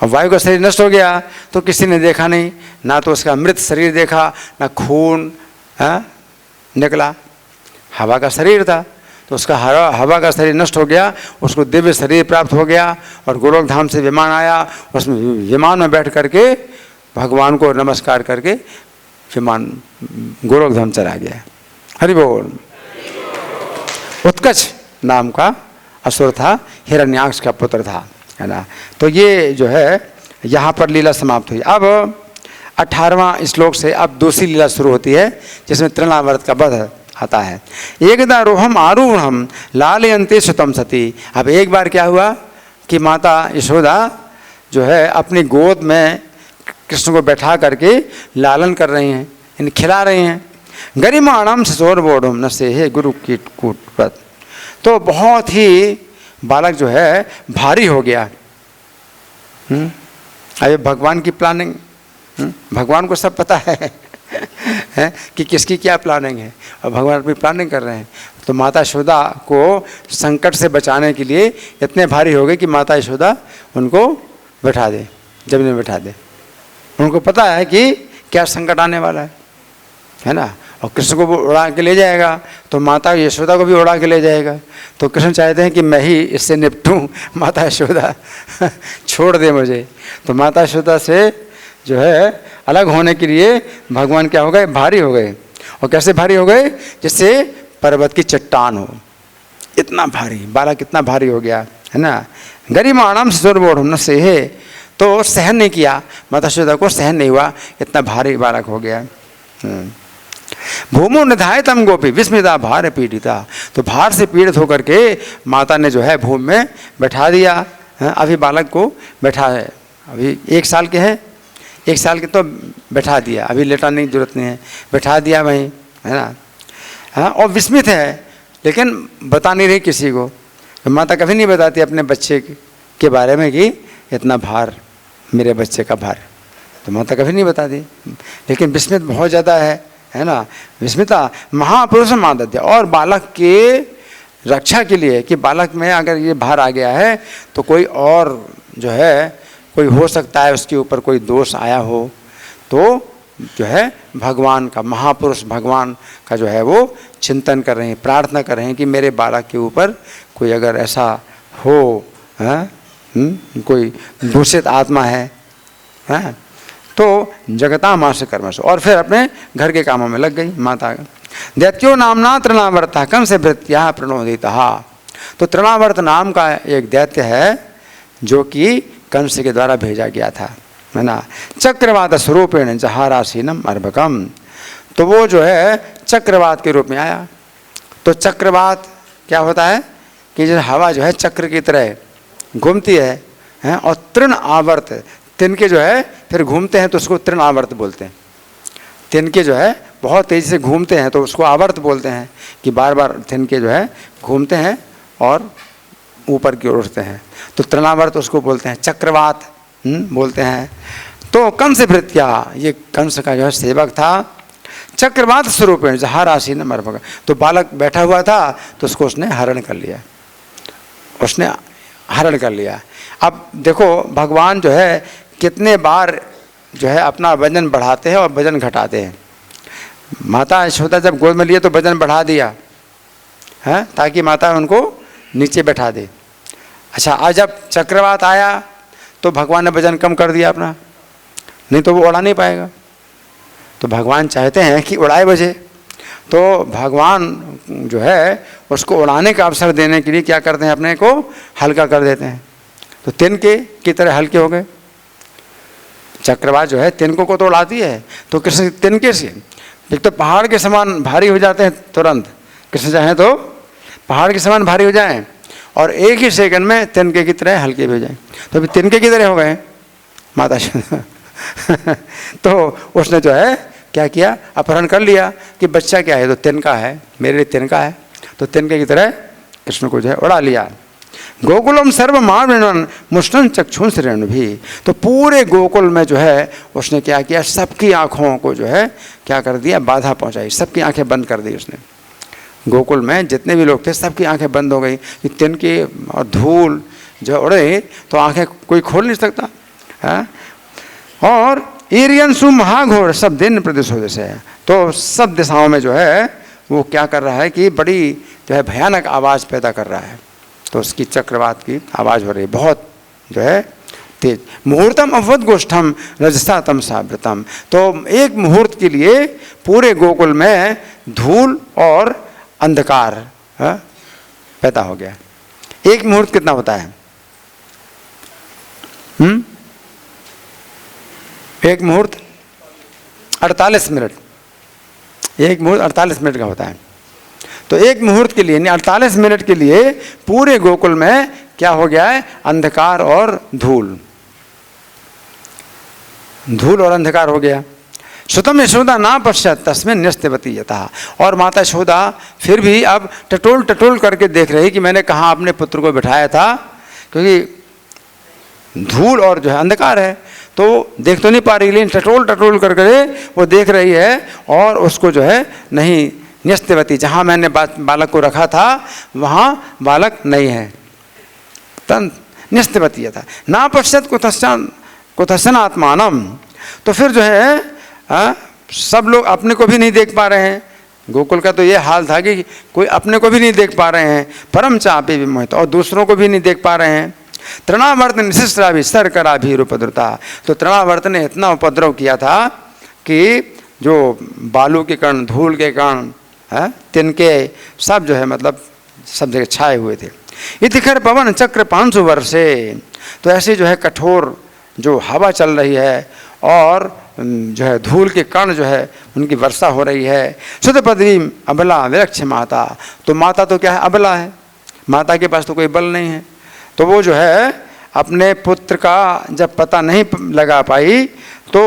और वायु का शरीर नष्ट हो गया तो किसी ने देखा नहीं, ना तो उसका मृत शरीर देखा, ना खून निकला, हवा का शरीर था। तो उसका हवा का शरीर नष्ट हो गया, उसको दिव्य शरीर प्राप्त हो गया, और गोलोक धाम से विमान आया, उसमें विमान में बैठ करके भगवान को नमस्कार करके विमान गोलोक धाम चला गया। हरि बोल। उत्कच नाम का असुर था, हिरण्याक्ष का पुत्र था, है ना। तो ये जो है यहाँ पर लीला समाप्त हुई। अब 18वां श्लोक से अब दूसरी लीला शुरू होती है, जिसमें तृणावर्त का वध आता है। एकदा रोहम आरूढ़म लालयन्ते सुतम सती। अब एक बार क्या हुआ कि माता यशोदा जो है अपनी गोद में कृष्ण को बैठा करके लालन कर रही हैं, इन्हें खिला रही हैं। गरिमाणम ससोर बोढ़म न से हे गुरु कीट कूटपत। तो बहुत ही बालक जो है भारी हो गया। अरे भगवान की प्लानिंग, भगवान को सब पता है कि किसकी क्या प्लानिंग है, और भगवान अपनी प्लानिंग कर रहे हैं। तो माता यशोदा को संकट से बचाने के लिए इतने भारी हो गए कि माता यशोदा उनको बैठा दे, जमीन में बैठा दे। उनको पता है कि क्या संकट आने वाला है ना। और कृष्ण को वो उड़ा के ले जाएगा, तो माता यशोदा को भी उड़ा के ले जाएगा। तो कृष्ण चाहते हैं कि मैं ही इससे निपटूं, माता यशोदा छोड़ दे मुझे। तो माता यशोदा से जो है अलग होने के लिए भगवान क्या हो गए, भारी हो गए। और कैसे भारी हो गए, जैसे पर्वत की चट्टान हो, इतना भारी बालक, इतना भारी हो गया, है ना। गरिमाणम सुरबोढ़ से है, तो सहन नहीं किया, माता यशोदा को सहन नहीं हुआ, इतना भारी बालक हो गया। भूमो निधाय तम गोपी विस्मिता भार पीड़िता। तो भार से पीड़ित होकर के माता ने जो है भूमि में बैठा दिया। अभी बालक को बैठा है, अभी 1 साल के हैं, 1 साल के तो बैठा दिया, अभी लेटाने की जरूरत नहीं है, बैठा दिया वहीं, है ना। हाँ, और विस्मित है, लेकिन बता नहीं रही किसी को। तो माता कभी नहीं बताती अपने बच्चे के बारे में कि इतना भार, मेरे बच्चे का भार, तो माता कभी नहीं बताती। लेकिन विस्मित बहुत ज़्यादा है ना। विस्मिता महापुरुष मादध्य। और बालक के रक्षा के लिए कि बालक में अगर ये भार आ गया है तो कोई और जो है, कोई हो सकता है उसके ऊपर कोई दोष आया हो, तो जो है भगवान का, महापुरुष भगवान का जो है वो चिंतन कर रहे हैं, प्रार्थना कर रहे हैं कि मेरे बालक के ऊपर कोई अगर ऐसा हो, कोई दूषित आत्मा है, तो जगता माँ से कर्मश। और फिर अपने घर के कामों में लग गई माता। दैत्यो नामना तृणावर्ता कम से वृत्या प्रणोदिता। तो तृणावर्त नाम का एक दैत्य है जो कि कंस के द्वारा भेजा गया था, है ना। चक्रवात स्वरूपेण जहारासीनम अर्भकम। तो वो जो है चक्रवात के रूप में आया। तो क्या होता है कि जैसे हवा जो है चक्र की तरह घूमती है और तृण आवर्त, तिनके जो है फिर घूमते हैं तो उसको तृण आवर्त बोलते हैं। तिनके जो है बहुत तेज़ी से घूमते हैं तो उसको आवर्त बोलते हैं, कि बार बार तिनके जो है घूमते हैं और ऊपर की ओर उठते हैं, तो तृणावर्त उसको बोलते हैं, चक्रवात बोलते हैं। तो कंस भृत्या, ये कंस का जो है सेवक था, चक्रवात स्वरूप है जहाँ राशि न मरभगा। तो बालक बैठा हुआ था तो उसको उसने हरण कर लिया, उसने हरण कर लिया। अब देखो भगवान जो है कितने बार जो है अपना वजन बढ़ाते हैं और वजन घटाते हैं। माता यशोदा जब गोद में लिए तो वजन बढ़ा दिया है ताकि माता उनको नीचे बैठा दे। अच्छा, आज जब चक्रवात आया तो भगवान ने वजन कम कर दिया अपना, नहीं तो वो उड़ा नहीं पाएगा। तो भगवान चाहते हैं कि उड़ाए बजे, तो भगवान जो है उसको उड़ाने का अवसर देने के लिए क्या करते हैं, अपने को हल्का कर देते हैं। तो तिनके की तरह हल्के हो गए। चक्रवात जो है तिनकों को तो उड़ाती है, तो कृष्ण तिनके से एक तो पहाड़ के समान भारी हो जाते हैं तुरंत। कृष्ण चाहें तो पहाड़ के समान भारी हो जाएं और एक ही सेकंड में तिनके की तरह हल्के भी हो जाएं। तो अभी तिनके की तरह हो गए माता तो उसने जो है क्या किया, अपहरण कर लिया कि बच्चा क्या है, तो तिनका है, मेरे लिए तिनका है। तो तिनके की तरह कृष्ण को जो है उड़ा लिया। गोकुलम सर्व मानव मुष्टन चक्षुंस रेणु भी, तो पूरे गोकुल में जो है उसने क्या किया, सबकी आँखों को जो है क्या कर दिया, बाधा पहुँचाई, सबकी आँखें बंद कर दी उसने। गोकुल में जितने भी लोग थे सबकी आंखें बंद हो गई कि तिनके और धूल जो उड़े तो आंखें कोई खोल नहीं सकता है। और ईरियंसु महाघोर सब दिन प्रदेश हो जैसे, तो सब दिशाओं में जो है वो क्या कर रहा है कि बड़ी जो है भयानक आवाज़ पैदा कर रहा है। तो उसकी चक्रवात की आवाज़ हो रही है बहुत जो है तेज। मुहूर्तम अवध गोष्ठम रजसा तमसा व्रतम, तो एक मुहूर्त के लिए पूरे गोकुल में धूल और अंधकार पैदा हो गया। एक मुहूर्त कितना होता है? एक मुहूर्त 48 मिनट, एक मुहूर्त 48 मिनट का होता है। तो एक मुहूर्त के लिए 48 मिनट के लिए पूरे गोकुल में क्या हो गया है, अंधकार और धूल, धूल और अंधकार हो गया। सुतम यशोदा ना पश्चात तस्में न्यस्तवती यथा, और माता यशोदा फिर भी अब टटोल टटोल करके देख रही कि मैंने कहाँ अपने पुत्र को बिठाया था, क्योंकि धूल और जो है अंधकार है तो देख तो नहीं पा रही, लेकिन टटोल टटोल करके वो देख रही है और उसको जो है नहीं, न्यस्तवती, जहाँ मैंने बालक को रखा था वहाँ बालक नहीं है। तन न्यस्तवती यथा ना पश्चात कुतश्चन आत्मानम, तो फिर जो है सब लोग अपने को भी नहीं देख पा रहे हैं। गोकुल का तो ये हाल था कि कोई अपने को भी नहीं देख पा रहे हैं, परम चापे विमोहित, और दूसरों को भी नहीं देख पा रहे हैं। तृणावर्त निशिष्टा भी सर करा भी उपद्रता, तो तृणावर्त ने इतना उपद्रव किया था कि जो बालू के कण, धूल के कण, तिनके सब जो है मतलब सब जगह छाए हुए थे। इतिखर पवन चक्र 500 वर्षे, तो ऐसी जो है कठोर जो हवा चल रही है और जो है धूल के कण जो है उनकी वर्षा हो रही है। सुध पदवी अबला विलक्ष माता, तो माता तो क्या है, अबला है, माता के पास तो कोई बल नहीं है। तो वो जो है अपने पुत्र का जब पता नहीं लगा पाई तो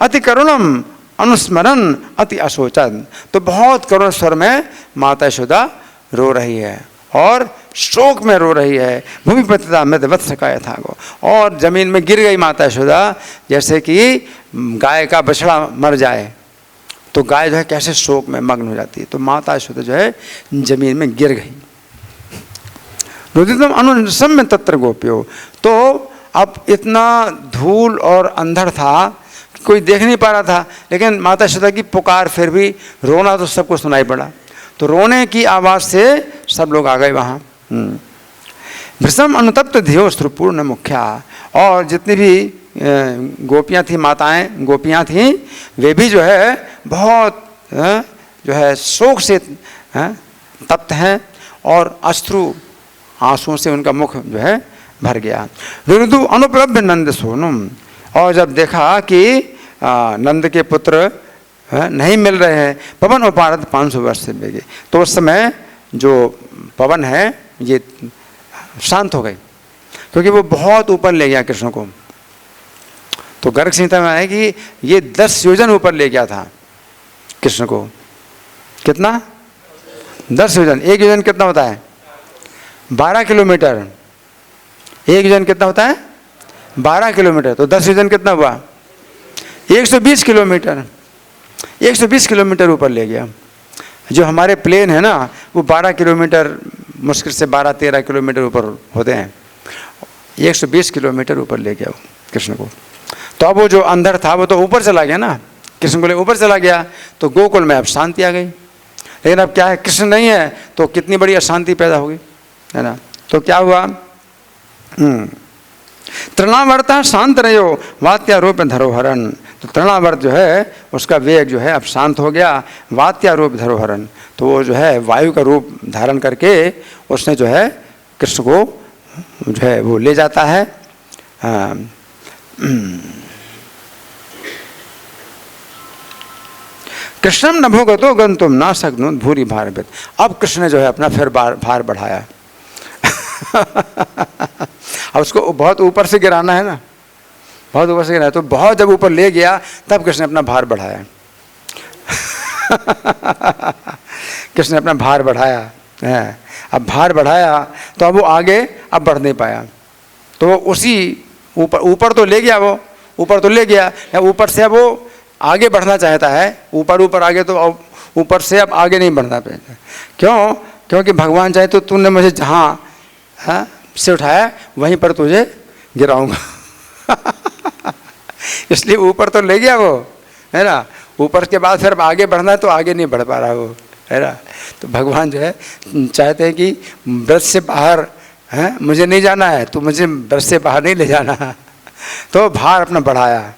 अति करुणम अनुस्मरण अति अशोचन, तो बहुत करुण स्वर में माता यशोदा रो रही है और शोक में रो रही है। भूमि पतिता मृत वत्स का यथागो, और जमीन में गिर गई माता यशोदा, जैसे कि गाय का बछड़ा मर जाए तो गाय जो है कैसे शोक में मग्न हो जाती है, तो माता यशोदा जो है जमीन में गिर गई। रुदितम अनुसम्य तत्र गोप्यो, तो अब इतना धूल और अंधड़ था, कोई देख नहीं पा रहा था, लेकिन माता यशोदा की पुकार, फिर भी रोना तो सबको सुनाई पड़ा। तो रोने की आवाज़ से सब लोग आ गए वहाँ। भृशम अनुतप्त धियो श्रुपूर्ण मुख्या, और जितनी भी गोपियाँ थी, माताएं गोपियाँ थीं, वे भी जो है बहुत जो है शोक से तप्त हैं और अश्रु आंसुओं से उनका मुख जो है भर गया। विरुदु अनुपलब्ध नंद सोनुम, और जब देखा कि नंद के पुत्र नहीं मिल रहे हैं, पवन उपारत 500 वर्ष से बेगे, तो उस समय जो पवन है ये शांत हो गई, क्योंकि वो बहुत ऊपर ले गया कृष्ण को। तो गर्ग संहिता में है कि ये 10 योजन ऊपर ले गया था कृष्ण को। कितना? 10 योजन। एक योजन कितना होता है? 12 किलोमीटर। एक योजन कितना होता है? 12 किलोमीटर। तो 10 योजन कितना हुआ? 120 किलोमीटर। 120 किलोमीटर ऊपर ले गया। जो हमारे प्लेन है ना, वो 12 किलोमीटर, मुश्किल से 12-13 किलोमीटर ऊपर होते हैं। 120 किलोमीटर ऊपर ले गया वो कृष्ण को। तो अब वो जो अंदर था वो तो ऊपर चला गया ना, कृष्ण बोले ऊपर चला गया तो गोकुल में अब शांति आ गई। लेकिन अब क्या है, कृष्ण नहीं है तो कितनी बड़ी अशांति पैदा होगी, है ना। तो क्या हुआ, तृणावर्ता शांत रहो वात्यारूप धरोहरन। तो तृणावर्त जो है उसका वेग जो है अब शांत हो गया, वात्यारूप धरोहरन, तो वो जो है वायु का रूप धारण करके उसने जो है कृष्ण को जो है वो ले जाता है। कृष्णम नभो गतो गंतुम ना शक्नुत भूरि भारभृत। अब कृष्ण ने जो है अपना फिर भार बढ़ाया। अब उसको बहुत ऊपर से गिराना है ना, बहुत ऊपर से गिराया, तो बहुत जब ऊपर ले गया तब कृष्ण ने अपना भार बढ़ाया। कृष्ण ने अपना भार बढ़ाया है। अब भार बढ़ाया तो अब वो आगे अब बढ़ नहीं पाया, तो उसी ऊपर तो ले गया, वो ऊपर तो ले गया, ऊपर से अब वो आगे बढ़ना चाहता है, ऊपर आगे, तो ऊपर से अब आगे नहीं बढ़ना पाएगा। क्यों? क्योंकि भगवान चाहे तो तूने मुझे जहाँ से उठाया वहीं पर तुझे गिराऊंगा। इसलिए ऊपर तो ले गया वो, है ना। ऊपर के बाद फिर आगे बढ़ना है तो आगे नहीं बढ़ पा रहा वो, है ना। तो भगवान जो है चाहते हैं कि ब्रज से बाहर है मुझे नहीं जाना है, तो मुझे ब्रज से बाहर नहीं ले जाना। तो भार अपना बढ़ाया,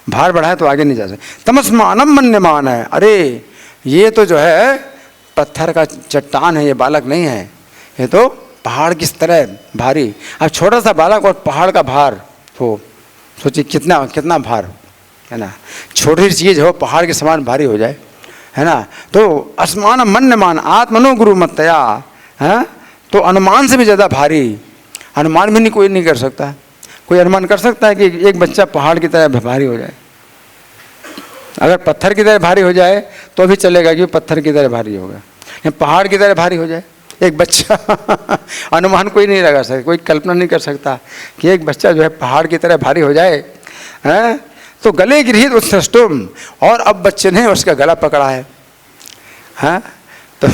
भार बढ़ाया तो आगे नहीं जा सकते। तमस्मानम मन्यमान है, अरे ये तो जो है पत्थर का चट्टान है, ये बालक नहीं है, ये तो पहाड़ की तरह भारी। अब छोटा सा बालक और पहाड़ का भार हो, सोचिए कितना कितना भार, है ना। छोटी चीज़ हो पहाड़ के समान भारी हो जाए, है ना। तो असमान मन्यमान आत्मनो गुरु मत्तया, है तो अनुमान से भी ज़्यादा भारी, अनुमान भी नहीं कोई नहीं कर सकता। कोई अनुमान कर सकता है कि एक बच्चा पहाड़ की तरह भारी हो जाए? अगर पत्थर की तरह भारी हो जाए तो भी चलेगा कि पत्थर की तरह भारी होगा, या पहाड़ की तरह भारी हो जाए एक बच्चा। अनुमान कोई नहीं लगा सकता, कोई कल्पना नहीं कर सकता कि एक बच्चा जो है पहाड़ की तरह भारी हो जाए, हैं। तो गले गृहीत उत्सृष्टुम, और अब बच्चे ने उसका गला पकड़ा है, तो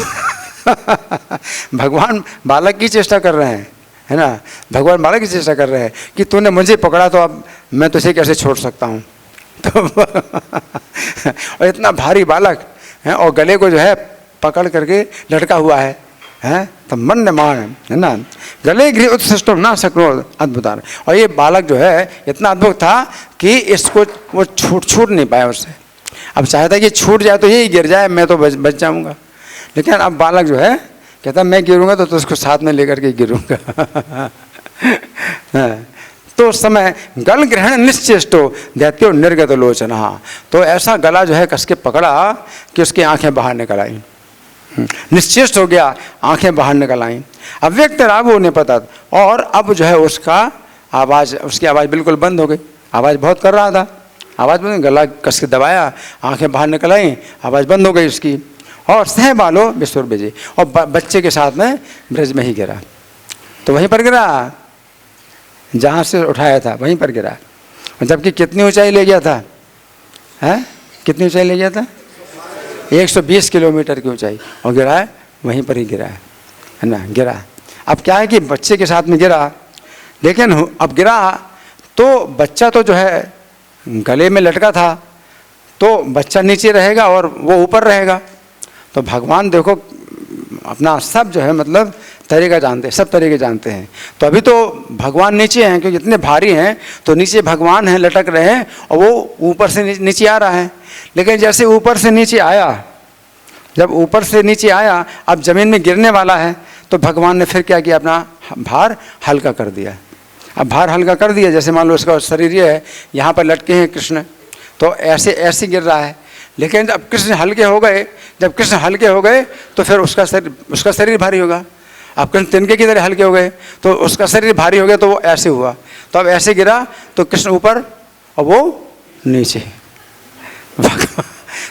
भगवान बालक की चेष्टा कर रहे हैं, है ना। भगवान बालक की चेष्टा कर रहे हैं कि तूने मुझे पकड़ा तो अब मैं तुझे कैसे छोड़ सकता हूँ। तो और इतना भारी बालक है और गले को जो है पकड़ करके लटका हुआ है, तो मन मान, है ना। गले गृह उत्सृष्टो ना सकरो अद्भुत। और ये बालक जो है इतना अद्भुत था कि इसको वो छूट नहीं पाया उससे। अब चाहता है कि छूट जाए तो यही गिर जाए, मैं तो बच जाऊँगा। लेकिन अब बालक जो है कहता मैं गिरूंगा तो उसको साथ में लेकर के गिरूंगा। तो उस समय गल ग्रहण निश्चेष्टो दैत्यो निर्गत लोचना, तो ऐसा गला जो है कस के पकड़ा कि उसकी आंखें बाहर निकल आई, निश्चेष्ट हो गया, आंखें बाहर निकल आई। अव्यक्त रागो निपतत, और अब जो है उसका आवाज़, उसकी आवाज़ बिल्कुल बंद हो गई। आवाज़ बहुत कर रहा था, आवाज़ बंद, गला कस के दबाया, आंखें बाहर निकल आई, आवाज़ बंद हो गई उसकी। और सह बालो विश्वर बेजे, और बच्चे के साथ में ब्रज में ही गिरा। तो वहीं पर गिरा जहाँ से उठाया था, वहीं पर गिरा। जबकि कितनी ऊंचाई ले गया था, है कितनी ऊंचाई ले गया था? 120 किलोमीटर की ऊंचाई, और गिरा है वहीं पर ही गिरा है ना, गिरा। अब क्या है कि बच्चे के साथ में गिरा, लेकिन अब गिरा तो बच्चा तो जो है गले में लटका था, तो बच्चा नीचे रहेगा और वो ऊपर रहेगा। तो भगवान देखो अपना सब जो है मतलब तरीका जानते हैं, सब तरीके जानते हैं। तो अभी तो भगवान नीचे हैं क्योंकि इतने भारी हैं, तो नीचे भगवान हैं, लटक रहे हैं, और वो ऊपर से नीचे आ रहा है। लेकिन जैसे ऊपर से नीचे आया, जब ऊपर से नीचे आया, अब ज़मीन में गिरने वाला है, तो भगवान ने फिर क्या किया, अपना भार हल्का कर दिया। अब भार हल्का कर दिया, जैसे मान लो उसका शरीर ये है, यहाँ पर लटके हैं कृष्ण, तो ऐसे ऐसे गिर रहा है। लेकिन जब कृष्ण हल्के हो गए, जब कृष्ण हल्के हो गए तो फिर उसका शरीर भारी होगा। अब कृष्ण तिनके की तरह हल्के हो गए तो उसका शरीर भारी हो गया, तो वो ऐसे हुआ। तो अब ऐसे गिरा तो कृष्ण ऊपर और वो नीचे।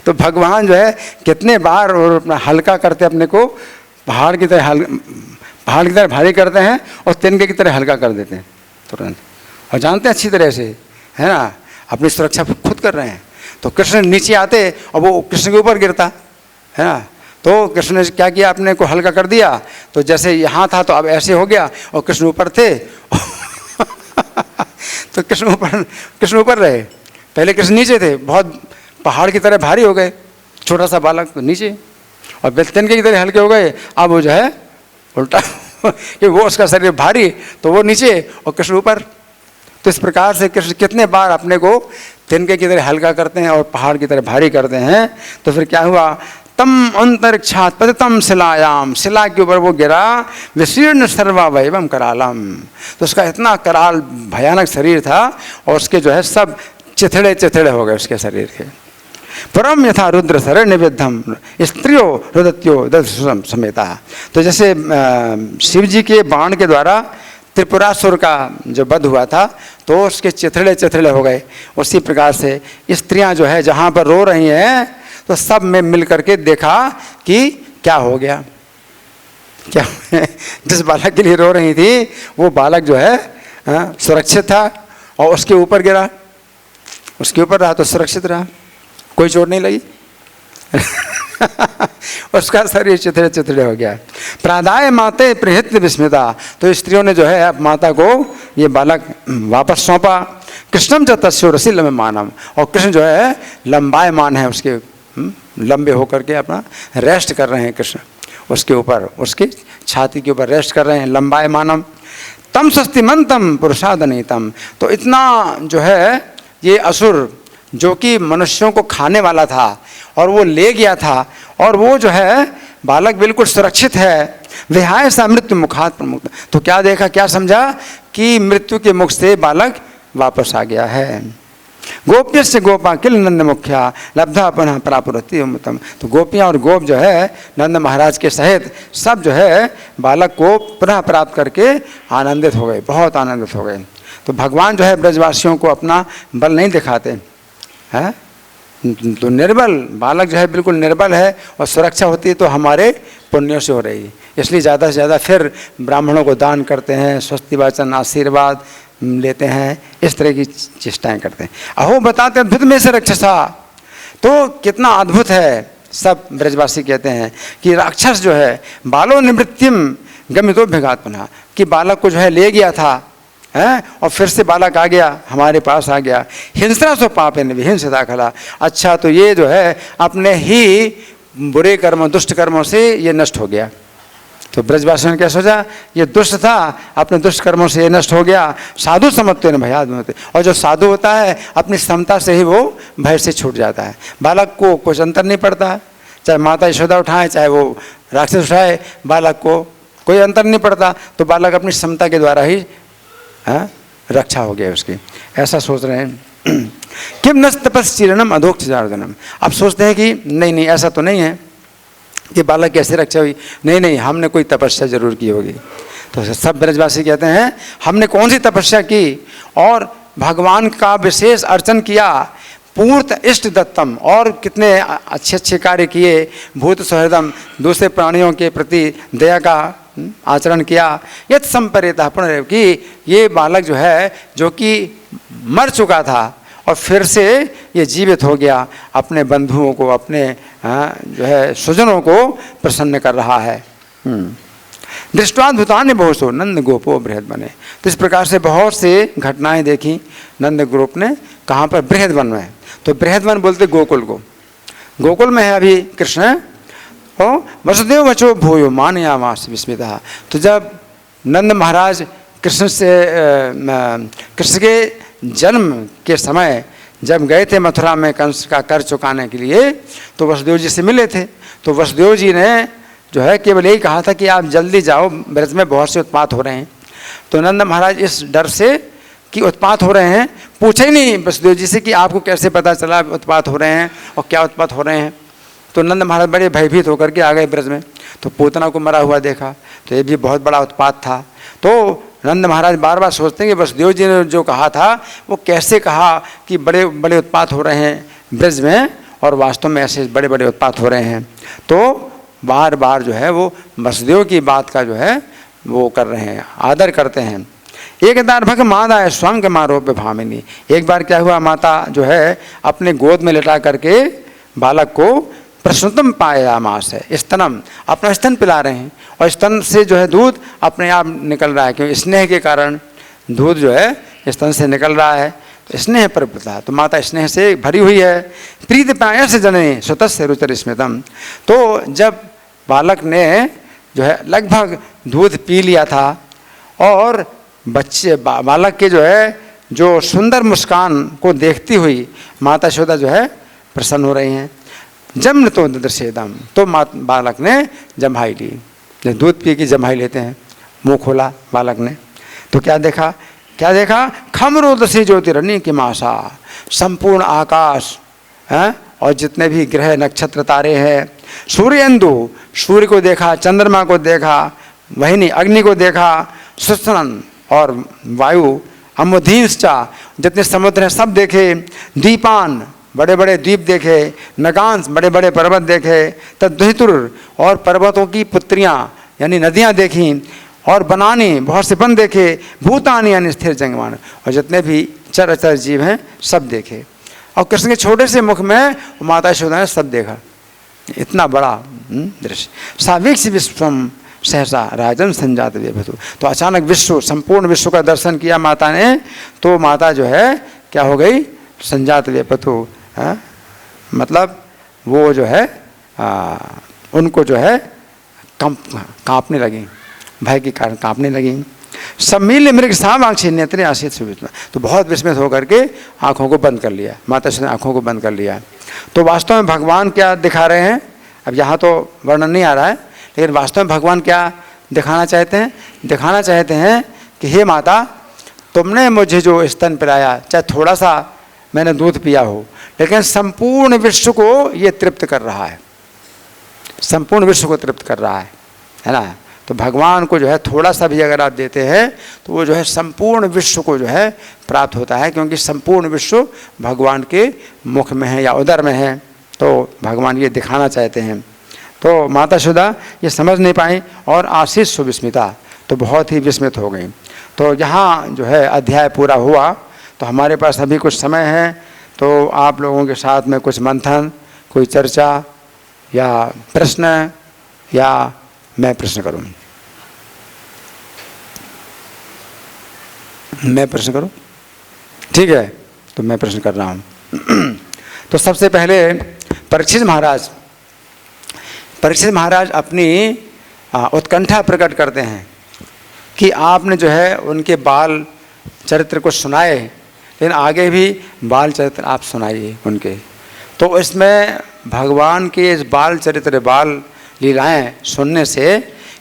तो भगवान जो है कितने बार और अपना हल्का करते अपने को, पहाड़ की तरह भारी करते हैं और तिनके की तरह हल्का कर देते हैं तुरंत, और जानते हैं अच्छी तरह से, है ना, अपनी सुरक्षा खुद कर रहे हैं। तो कृष्ण नीचे आते और वो कृष्ण के ऊपर गिरता, है ना। तो कृष्ण ने क्या किया, अपने को हल्का कर दिया, तो जैसे यहाँ था तो अब ऐसे हो गया, और कृष्ण ऊपर थे। तो कृष्ण ऊपर रहे, पहले कृष्ण नीचे थे, बहुत पहाड़ की तरह भारी हो गए, छोटा सा बालक तो नीचे, और तिनके की तरह हल्के हो गए। अब वो जो है उल्टा कि वो उसका शरीर भारी तो वो नीचे और कृष्ण ऊपर। तो इस प्रकार से कृष्ण कितने बार अपने को तिनके की तरह हल्का करते हैं और पहाड़ की तरह भारी करते हैं। तो फिर क्या हुआ, तम अंतरिक्षात पतितम शिलायाम, शिला के ऊपर वो गिरा, विशीर्ण सर्वावयवम करालम। तो उसका इतना कराल भयानक शरीर था और उसके जो है सब चिथड़े चिथड़े हो गए उसके शरीर के। परम यथा रुद्र सर निविद्धम स्त्रियो रुदत्यो दशम समेता। तो जैसे शिव जी के बाण के द्वारा त्रिपुरासुर का जो वध हुआ था तो उसके चिथड़े चिथड़े हो गए, उसी प्रकार से स्त्रियां जो है जहाँ पर रो रही हैं तो सब में मिल करके देखा कि क्या हो गया, क्या जिस बालक के लिए रो रही थी वो बालक जो है सुरक्षित था और उसके ऊपर गिरा, उसके ऊपर रहा तो सुरक्षित रहा, कोई चोट नहीं लगी उसका शरीर चिथड़े चिथड़े हो गया। प्रादाय माते प्रहित विस्मिता। तो स्त्रियों ने जो है अब माता को ये बालक वापस सौंपा। कृष्णम च तस्यो रसिल में मानम। और कृष्ण जो है लंबायमान है, उसके लंबे होकर के अपना रेस्ट कर रहे हैं कृष्ण उसके ऊपर, उसकी छाती के ऊपर रेस्ट कर रहे हैं, लंबायमानम। तम स्वस्तिमंतम पुरुषादनीतम। तो इतना जो है ये असुर जो कि मनुष्यों को खाने वाला था और वो ले गया था, और वो जो है बालक बिल्कुल सुरक्षित है। विहाय सा मृत्यु मुखात प्रमुक्त। तो क्या देखा, क्या समझा कि मृत्यु के मुख से बालक वापस आ गया है। गोप्य से गोपा किल नंद मुख्या लब्धा पुनः प्रापुरति उत्तम। तो गोपियाँ और गोप जो है नंद महाराज के सहित सब जो है बालक को पुनः प्राप्त करके आनंदित हो गए, बहुत आनंदित हो गए। तो भगवान जो है ब्रजवासियों को अपना बल नहीं दिखाते है, तो निर्बल बालक जो है बिल्कुल निर्बल है, और सुरक्षा होती है तो हमारे पुण्यों से हो रही है। इसलिए ज़्यादा से ज़्यादा फिर ब्राह्मणों को दान करते हैं, स्वस्ति वाचन आशीर्वाद लेते हैं, इस तरह की चेष्टाएं करते हैं। अहो बताते अद्भुत में से राक्षसा। तो कितना अद्भुत है, सब ब्रजवासी कहते हैं कि राक्षस जो है बालो निवृत्तिम गमितो भिघात पुनः, कि बालक को जो है ले गया था है और फिर से बालक आ गया, हमारे पास आ गया। हिंसा सो पाप हिंसा खला। अच्छा, तो ये जो है अपने ही बुरे कर्मों दुष्ट कर्मों से ये नष्ट हो गया। तो ब्रजवासियों ने क्या सोचा, ये दुष्ट था, अपने दुष्ट कर्मों से ये नष्ट हो गया। साधु समझते न भयाद होते, और जो साधु होता है अपनी समता से ही वो भय से छूट जाता है। बालक को कुछ अंतर नहीं पड़ता, चाहे माता यशोदा उठाए चाहे वो राक्षस उठाए, बालक को कोई अंतर नहीं पड़ता। तो बालक अपनी समता के द्वारा ही रक्षा हो गया उसकी, ऐसा सोच रहे हैं। किम न तपस्चीर्णम अधोक्षार्जनम। अब सोचते हैं कि नहीं नहीं ऐसा तो नहीं है कि बालक कैसे रक्षा हुई, नहीं नहीं हमने कोई तपस्या जरूर की होगी। तो सब ब्रजवासी कहते हैं हमने कौन सी तपस्या की, और भगवान का विशेष अर्चन किया, पूर्त इष्ट दत्तम, और कितने अच्छे अच्छे कार्य किए, भूत सहृदम, दूसरे प्राणियों के प्रति दया का आचरण किया। यत संपरेता पुनः, कि ये बालक जो है जो कि मर चुका था और फिर से ये जीवित हो गया, अपने बंधुओं को अपने जो है स्वजनों को प्रसन्न कर रहा है। दृष्टाद्भुतान्य बहुत सो नंद गोपो बृहद बने। तो इस प्रकार से बहुत से घटनाएं देखी नंद गोप ने, कहाँ पर, बृहद वन में। तो बृहद वन बोलते गोकुल को, गोकुल में है अभी कृष्ण। ओ वसुदेव वचो भूयो मानयामास विस्मिता। तो जब नंद महाराज कृष्ण के जन्म के समय जब गए थे मथुरा में कंस का कर चुकाने के लिए, तो वसुदेव जी से मिले थे। तो वसुदेव जी ने जो है केवल यही कहा था कि आप जल्दी जाओ, ब्रज में बहुत से उत्पात हो रहे हैं। तो नंद महाराज इस डर से कि उत्पात हो रहे हैं पूछे ही नहीं वसुदेव जी से कि आपको कैसे पता चला उत्पात हो रहे हैं और क्या उत्पात हो रहे हैं। तो नंद महाराज बड़े भयभीत होकर के आ गए ब्रज में। तो पूतना को मरा हुआ देखा, तो ये भी बहुत बड़ा उत्पात था। तो नंद महाराज बार बार सोचते हैं कि वसुदेव जी ने जो कहा था वो कैसे कहा कि बड़े बड़े उत्पात हो रहे हैं ब्रज में, और वास्तव में ऐसे बड़े बड़े उत्पात हो रहे हैं। तो बार बार जो है वो वसुदेव की बात का जो है वो कर रहे हैं, आदर करते हैं। एक बार भग मादा है स्वयं के मारोप्य भामिनी। एक बार क्या हुआ, माता जो है अपने गोद में लिटा करके बालक को प्रसूतम पायामास है, स्तनम, अपना स्तन पिला रहे हैं, और स्तन से जो है दूध अपने आप निकल रहा है, क्योंकि स्नेह के कारण दूध जो है स्तन से निकल रहा है। स्नेह प्रवृत्ता, तो माता स्नेह से भरी हुई है। प्रीति पायस जने स्वतस्य रुचिर स्मितम, तो जब बालक ने जो है लगभग दूध पी लिया था और बच्चे बालक के जो है जो सुंदर मुस्कान को देखती हुई माता यशोदा जो है प्रसन्न हो रही हैं। जम्न तो दृश्यदम, तो बालक ने जम्हाई ली, जब दूध पी की जम्हाई लेते हैं, मुंह खोला बालक ने, तो क्या देखा, क्या देखा, खमरोदसी ज्योतिरणी की मासा, संपूर्ण आकाश है और जितने भी ग्रह नक्षत्र तारे हैं, सूर्येंदु, सूर्य को देखा, चंद्रमा को देखा, वही नहीं अग्नि को देखा, सुस्तनन और वायु, अमुधींश्चा, जितने समुद्र हैं सब देखे, दीपान, बड़े बड़े द्वीप देखे, नगांस, बड़े बड़े पर्वत देखे, तद्वहितुर, और पर्वतों की पुत्रियाँ यानी नदियाँ देखीं, और बनानी, बहुत से वन देखे, भूतानी यानी स्थिर जंगमान, और जितने भी चर अचर जीव हैं सब देखे। और कृष्ण के छोटे से मुख में माता यशोदा ने सब देखा, इतना बड़ा दृश्य। सावीक्ष विश्वम सहसा राजन संजात व्यभतु, तो अचानक विश्व, संपूर्ण विश्व का दर्शन किया माता ने, तो माता जो है क्या हो गई, संजात व्यपतु, मतलब वो जो है उनको जो है कांपने लगी, भय के कारण कांपने लगी। सम्मिल्य मृग सावांक्षी नेत्र आशित सुविधा, तो बहुत विस्मित होकर के आंखों को बंद कर लिया, माता श्री ने आंखों को बंद कर लिया। तो वास्तव में भगवान क्या दिखा रहे हैं, अब यहाँ तो वर्णन नहीं आ रहा है, लेकिन वास्तव में भगवान क्या दिखाना चाहते हैं, दिखाना चाहते हैं कि हे माता, तुमने मुझे जो स्तन पिलाया, चाहे थोड़ा सा मैंने दूध पिया हो, लेकिन संपूर्ण विश्व को ये तृप्त कर रहा है, संपूर्ण विश्व को तृप्त कर रहा है ना। तो भगवान को जो है थोड़ा सा भी अगर आप देते हैं तो वो जो है संपूर्ण विश्व को जो है प्राप्त होता है, क्योंकि संपूर्ण विश्व भगवान के मुख में है या उदर में है। तो भगवान ये दिखाना चाहते हैं। तो माता यशोदा ये समझ नहीं पाई और आशीष सुविस्मिता, तो बहुत ही विस्मित हो गई। तो यहाँ जो है अध्याय पूरा हुआ। तो हमारे पास अभी कुछ समय है, तो आप लोगों के साथ में कुछ मंथन, कोई चर्चा या प्रश्न, या मैं प्रश्न करूं, मैं प्रश्न करूं, ठीक है। तो मैं प्रश्न कर रहा हूं। तो सबसे पहले परीक्षित महाराज अपनी उत्कंठा प्रकट करते हैं कि आपने जो है उनके बाल चरित्र को सुनाए, लेकिन आगे भी बाल चरित्र आप सुनाइए उनके। तो इसमें भगवान के इस बाल चरित्र, बाल लीलाएं सुनने से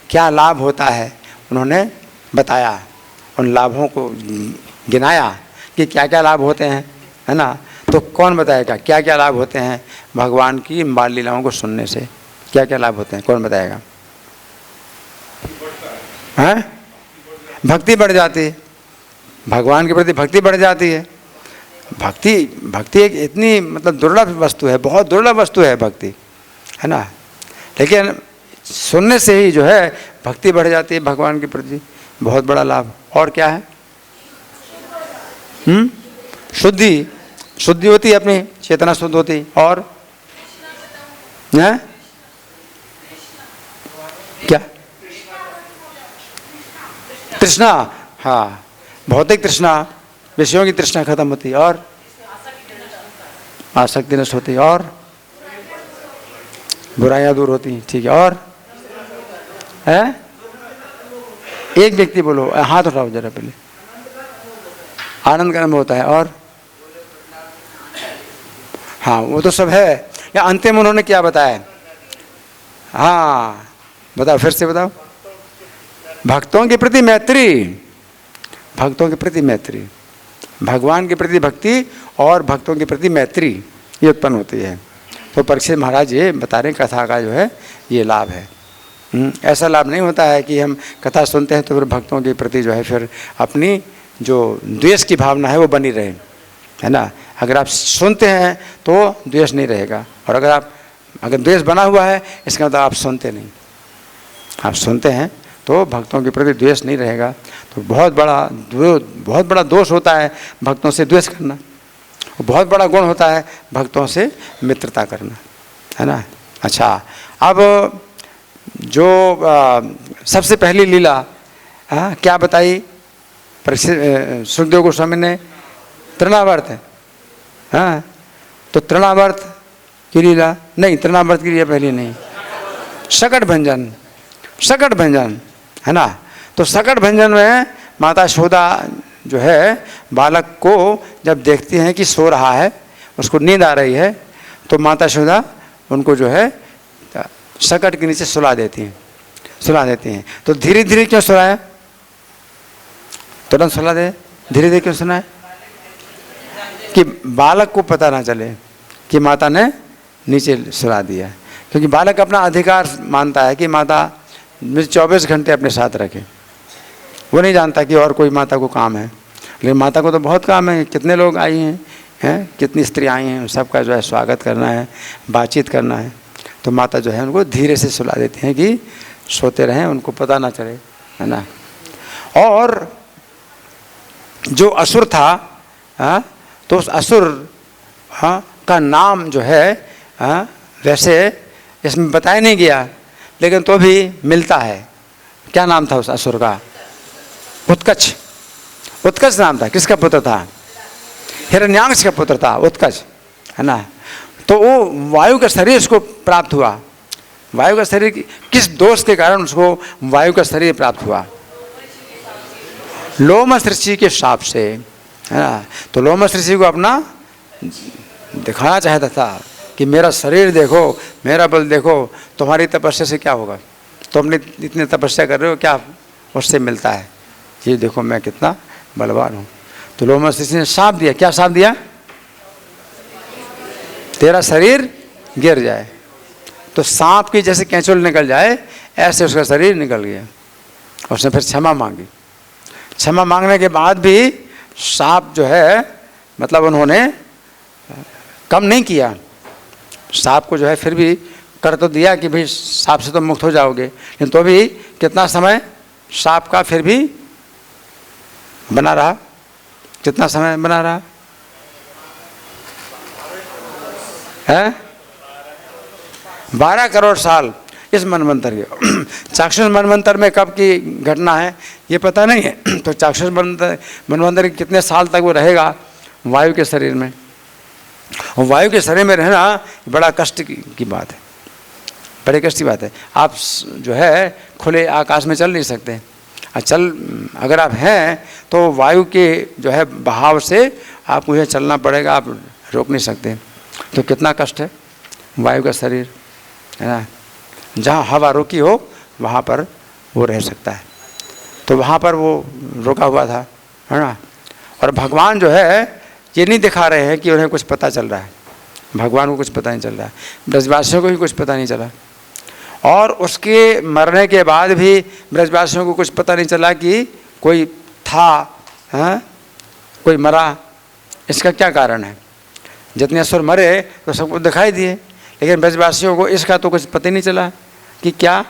क्या लाभ होता है उन्होंने बताया, उन लाभों को गिनाया कि क्या क्या लाभ होते हैं, है ना। तो कौन बताएगा क्या क्या लाभ होते हैं भगवान की बाल लीलाओं को सुनने से, क्या क्या लाभ होते हैं, कौन बताएगा? हैं? भक्ति बढ़ जाती है, भगवान के प्रति भक्ति बढ़ जाती है। भक्ति एक इतनी मतलब दुर्लभ वस्तु है, बहुत दुर्लभ वस्तु है भक्ति, है ना। लेकिन सुनने से ही जो है भक्ति बढ़ जाती है भगवान के प्रति, बहुत बड़ा लाभ। और क्या है? शुद्धि होती है, अपनी चेतना शुद्ध होती। और है क्या? तृष्णा, हाँ, भौतिक तृष्णा, विषयों की तृष्णा खत्म होती। और आसक्ति नष्ट होती। और बुराइयां दूर होती, ठीक है। और है एक व्यक्ति बोलो, हाथ उठाओ जरा पहले। आनंद का अनुभव होता है। और हाँ, वो तो सब है। या अंतिम उन्होंने क्या बताया? हाँ बताओ, फिर से बताओ। भक्तों के प्रति मैत्री, भक्तों के प्रति मैत्री, भगवान के प्रति भक्ति और भक्तों के प्रति मैत्री ये उत्पन्न होती है। तो परीक्षित महाराज ये बता रहे हैं कथा का जो है ये लाभ है। ऐसा लाभ नहीं होता है कि हम कथा सुनते हैं तो फिर भक्तों के प्रति जो है फिर अपनी जो द्वेष की भावना है वो बनी रहे, है ना। अगर आप सुनते हैं तो द्वेष नहीं रहेगा, और अगर द्वेष बना हुआ है इसका मतलब आप सुनते नहीं। आप सुनते हैं तो भक्तों के प्रति द्वेष नहीं रहेगा। तो बहुत बड़ा दोष होता है भक्तों से द्वेष करना, बहुत बड़ा गुण होता है भक्तों से मित्रता करना, है ना। अच्छा, अब जो सबसे पहली लीला क्या बताई सुखदेव गोस्वामी ने? तृणावर्त है। हाँ, तो तृणावर्त की लीला नहीं, तृणावर्त की लीला पहली नहीं, शकट भंजन, शकट भंजन है ना। तो शकट भंजन में माता यशोदा जो है बालक को जब देखती हैं कि सो रहा है, उसको नींद आ रही है, तो माता यशोदा उनको जो है शकट के नीचे सुला देती हैं, सुला देती हैं। तो धीरे धीरे क्यों सुलाया, तुरंत सुला दे, धीरे धीरे क्यों सुना है? कि बालक को पता ना चले कि माता ने नीचे सुला दिया, क्योंकि बालक अपना अधिकार मानता है कि माता मुझे 24 घंटे अपने साथ रखे। वो नहीं जानता कि और कोई माता को काम है, लेकिन माता को तो बहुत काम है। कितने लोग आई हैं, कितनी स्त्री आई हैं, सबका जो है स्वागत करना है, बातचीत करना है। तो माता जो है उनको धीरे से सुला देती हैं कि सोते रहें, उनको पता ना चले, है ना। और जो असुर था, तो उस असुर का नाम जो है वैसे इसमें बताया नहीं गया, लेकिन तो भी मिलता है। क्या नाम था उस असुर का? उत्कच, उत्कच नाम था। किसका पुत्र था? हिरण्याक्ष का पुत्र था उत्कच, है ना। तो वो वायु का शरीर उसको प्राप्त हुआ। वायु का शरीर किस दोष के कारण उसको वायु का शरीर प्राप्त हुआ? लोमस ऋषि के शाप से, है ना। तो लोमस ऋषि को अपना दिखाना चाहता था कि मेरा शरीर देखो, मेरा बल देखो, तुम्हारी तपस्या से क्या होगा, तुमने इतनी तपस्या कर रहे हो, क्या उससे मिलता है? ये देखो मैं कितना बलवान हूँ। तो लोमस ऋषि ने शाप दिया। क्या शाप दिया? तेरा शरीर गिर जाए। तो सांप की जैसे केंचुल निकल जाए, ऐसे उसका शरीर निकल गया। उसने फिर क्षमा मांगी। क्षमा मांगने के बाद भी सांप जो है, मतलब उन्होंने कम नहीं किया। सांप को जो है फिर भी कर तो दिया कि भाई सांप से तो मुक्त हो जाओगे, लेकिन तो भी कितना समय सांप का फिर भी बना रहा? कितना समय बना रहा है? 12 करोड़ साल इस मनवंतर के। चाक्षुष मनवंतर में कब की घटना है ये पता नहीं है। तो चाक्षुष मनवंतर के कितने साल तक वो रहेगा वायु के शरीर में। और वायु के शरीर में रहना बड़ा कष्ट की बात है, बड़े कष्ट की बात है। आप जो है खुले आकाश में चल नहीं सकते। अगर आप हैं तो वायु के जो है बहाव से आपको यह चलना पड़ेगा, आप रोक नहीं सकते। तो कितना कष्ट है वायु का शरीर, है ना। जहाँ हवा रोकी हो वहाँ पर वो रह सकता है, तो वहाँ पर वो रोका हुआ था, है ना। और भगवान जो है ये नहीं दिखा रहे हैं कि उन्हें कुछ पता चल रहा है, भगवान को कुछ पता नहीं चल रहा है, ब्रजवासियों को भी कुछ पता नहीं चला। और उसके मरने के बाद भी ब्रजवासियों को कुछ पता नहीं चला कि कोई था, हाँ? कोई मरा। इसका क्या कारण है? जितने असुर मरे तो सबको दिखाई दिए, लेकिन ब्रजवासियों को इसका तो कुछ पता ही नहीं चला कि क्या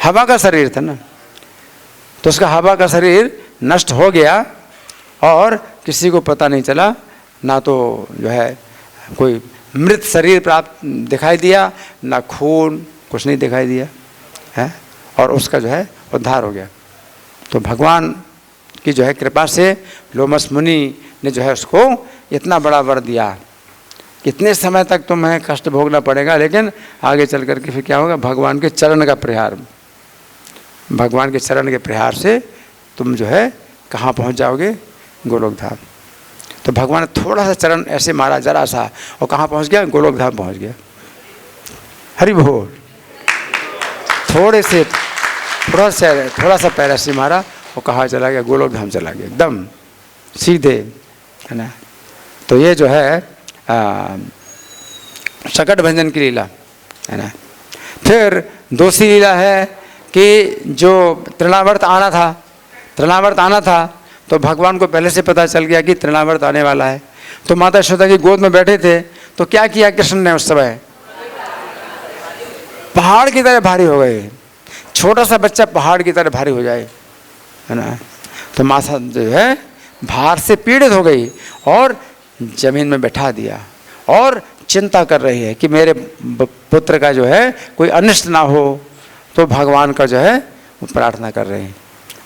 हवा का शरीर था ना। तो उसका हवा का शरीर नष्ट हो गया और किसी को पता नहीं चला, ना तो जो है कोई मृत शरीर प्राप्त दिखाई दिया, ना खून, कुछ नहीं दिखाई दिया है। और उसका जो है उद्धार हो गया। तो भगवान की जो है कृपा से लोमस मुनि ने जो है उसको इतना बड़ा वर दिया। कितने समय तक तुम्हें कष्ट भोगना पड़ेगा, लेकिन आगे चल करके फिर क्या होगा? भगवान के चरण का प्रहार, भगवान के चरण के प्रहार से तुम जो है कहाँ पहुँच जाओगे? गोलोक धाम। तो भगवान ने थोड़ा सा चरण ऐसे मारा, जरा सा, और कहाँ पहुँच गया? गोलोक धाम पहुँच गया। हरि बोल। थोड़ा सा पैर ऐसे मारा और कहाँ चला गया? गोलोक धाम चला गया, एकदम सीधे, है ना। तो ये जो है शकट भंजन की लीला, है ना। फिर दूसरी लीला है कि जो तृणावर्त आना था, तो भगवान को पहले से पता चल गया कि तृणावर्त आने वाला है। तो माता यशोदा की गोद में बैठे थे, तो क्या किया कृष्ण ने उस समय? पहाड़ की तरह भारी हो गए। छोटा सा बच्चा पहाड़ की तरह भारी हो जाए, है ना। तो माता जो है भार से पीड़ित हो गई और जमीन में बैठा दिया और चिंता कर रही है कि मेरे पुत्र का जो है कोई अनिष्ट ना हो। तो भगवान का जो है वो प्रार्थना कर रहे हैं।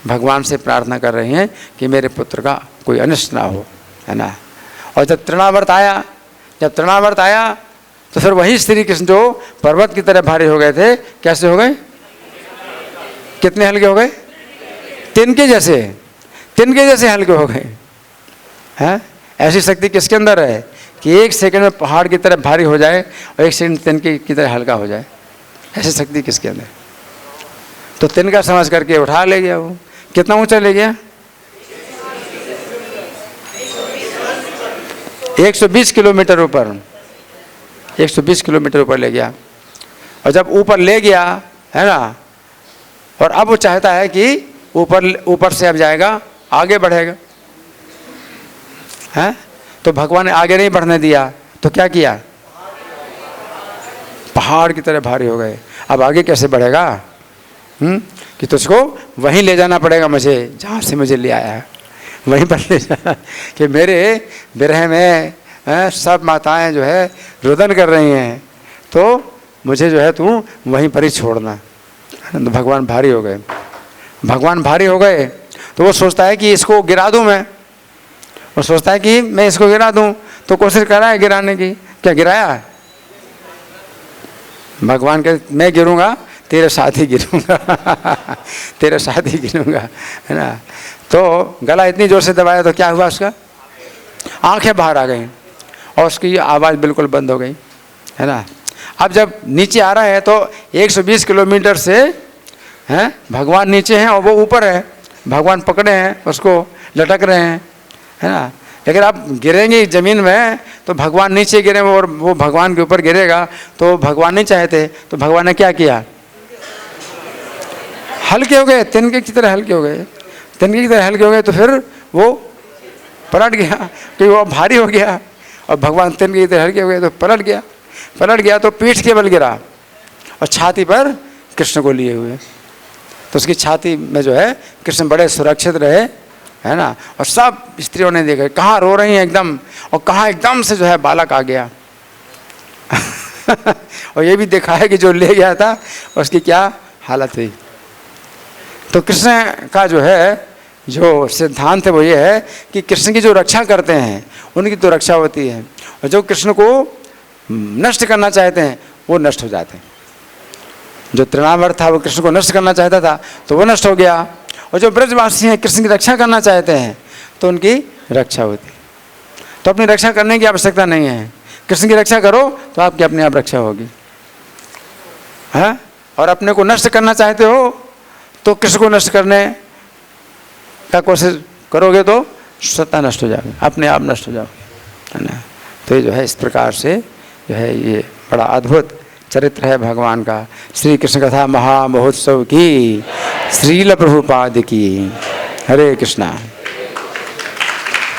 भगवान से प्रार्थना कर रही हैं कि मेरे पुत्र का कोई अनिष्ट ना हो, है ना। और जब तृणावर्त आया तो फिर वही श्री कृष्ण जो पर्वत की तरह भारी हो गए थे, कैसे हो गए? कितने हल्के हो गए? तिनके जैसे हल्के हो गए हैं। ऐसी शक्ति किसके अंदर है कि एक सेकंड में पहाड़ की तरह भारी हो जाए और एक सेकंड तिनके की तरह हल्का हो जाए? ऐसी शक्ति किसके अंदर? तो तिनका समझ करके उठा ले गया। वो कितना ऊंचा ले गया? 120 किलोमीटर ऊपर, 120 किलोमीटर ऊपर ले गया। और जब ऊपर ले गया, है ना, और अब वो चाहता है कि ऊपर से अब जाएगा, आगे बढ़ेगा, है। तो भगवान ने आगे नहीं बढ़ने दिया, तो क्या किया? पहाड़ की तरह भारी हो गए। अब आगे कैसे बढ़ेगा? कि तुझको वहीं ले जाना पड़ेगा मुझे, जहाँ से मुझे ले आया है, वहीं पर ले जा। कि मेरे विरह में सब माताएं जो है रुदन कर रही हैं, तो मुझे जो है तू वहीं पर ही छोड़ना। तो भगवान भारी हो गए। तो वो सोचता है कि इसको गिरा दूं मैं, वो सोचता है कि मैं इसको गिरा दूं। तो कोशिश कर रहा है गिराने की। क्या गिराया? भगवान के मैं गिरूंगा, तेरे साथ ही गिरूंगा तेरे साथ ही गिरूंगा, है ना। तो गला इतनी जोर से दबाया तो क्या हुआ? उसका आंखें बाहर आ गई और उसकी आवाज़ बिल्कुल बंद हो गई, है ना। अब जब नीचे आ रहा है तो 120 किलोमीटर से हैं भगवान नीचे हैं और वो ऊपर है। भगवान पकड़े हैं, उसको लटक रहे हैं, है ना। लेकिन आप गिरेंगे ज़मीन में तो भगवान नीचे गिरे और वो भगवान के ऊपर गिरेगा, तो भगवान नहीं चाहते। तो भगवान ने क्या किया? हल्के हो गए, तिनके की तरह हल्के हो गए। तो फिर वो पलट गया कि वो भारी हो गया, और भगवान तिनके की तरह हल्के हो गए तो पलट गया। तो पीठ के बल गिरा और छाती पर कृष्ण को लिए हुए। तो उसकी छाती में जो है कृष्ण बड़े सुरक्षित रहे, है ना। और सब स्त्रियों ने देखा कहाँ रो रही हैं एकदम, और कहाँ एकदम से जो है बालक आ गया और ये भी देखा है कि जो ले गया था उसकी क्या हालत हुई। तो कृष्ण का जो है जो सिद्धांत है वो ये है कि कृष्ण की जो रक्षा करते हैं उनकी तो रक्षा होती है, और जो कृष्ण को नष्ट करना चाहते हैं वो नष्ट हो जाते हैं। जो तृणावर्त था वो कृष्ण को नष्ट करना चाहता था तो वो नष्ट हो गया, और जो ब्रजवासी हैं कृष्ण की रक्षा करना चाहते हैं तो उनकी रक्षा होती है। तो अपनी रक्षा करने की आवश्यकता नहीं है, कृष्ण की रक्षा करो तो आपकी अपने आप रक्षा होगी, है। और अपने को नष्ट करना चाहते हो तो कृष्ण को नष्ट करने का कोशिश करोगे तो सत्ता नष्ट हो जाएगी, अपने आप नष्ट हो जाओगे, है ना। तो ये जो है इस प्रकार से जो है ये बड़ा अद्भुत चरित्र है भगवान का। श्री कृष्ण कथा महामहोत्सव की, श्रील प्रभुपाद की। हरे कृष्णा।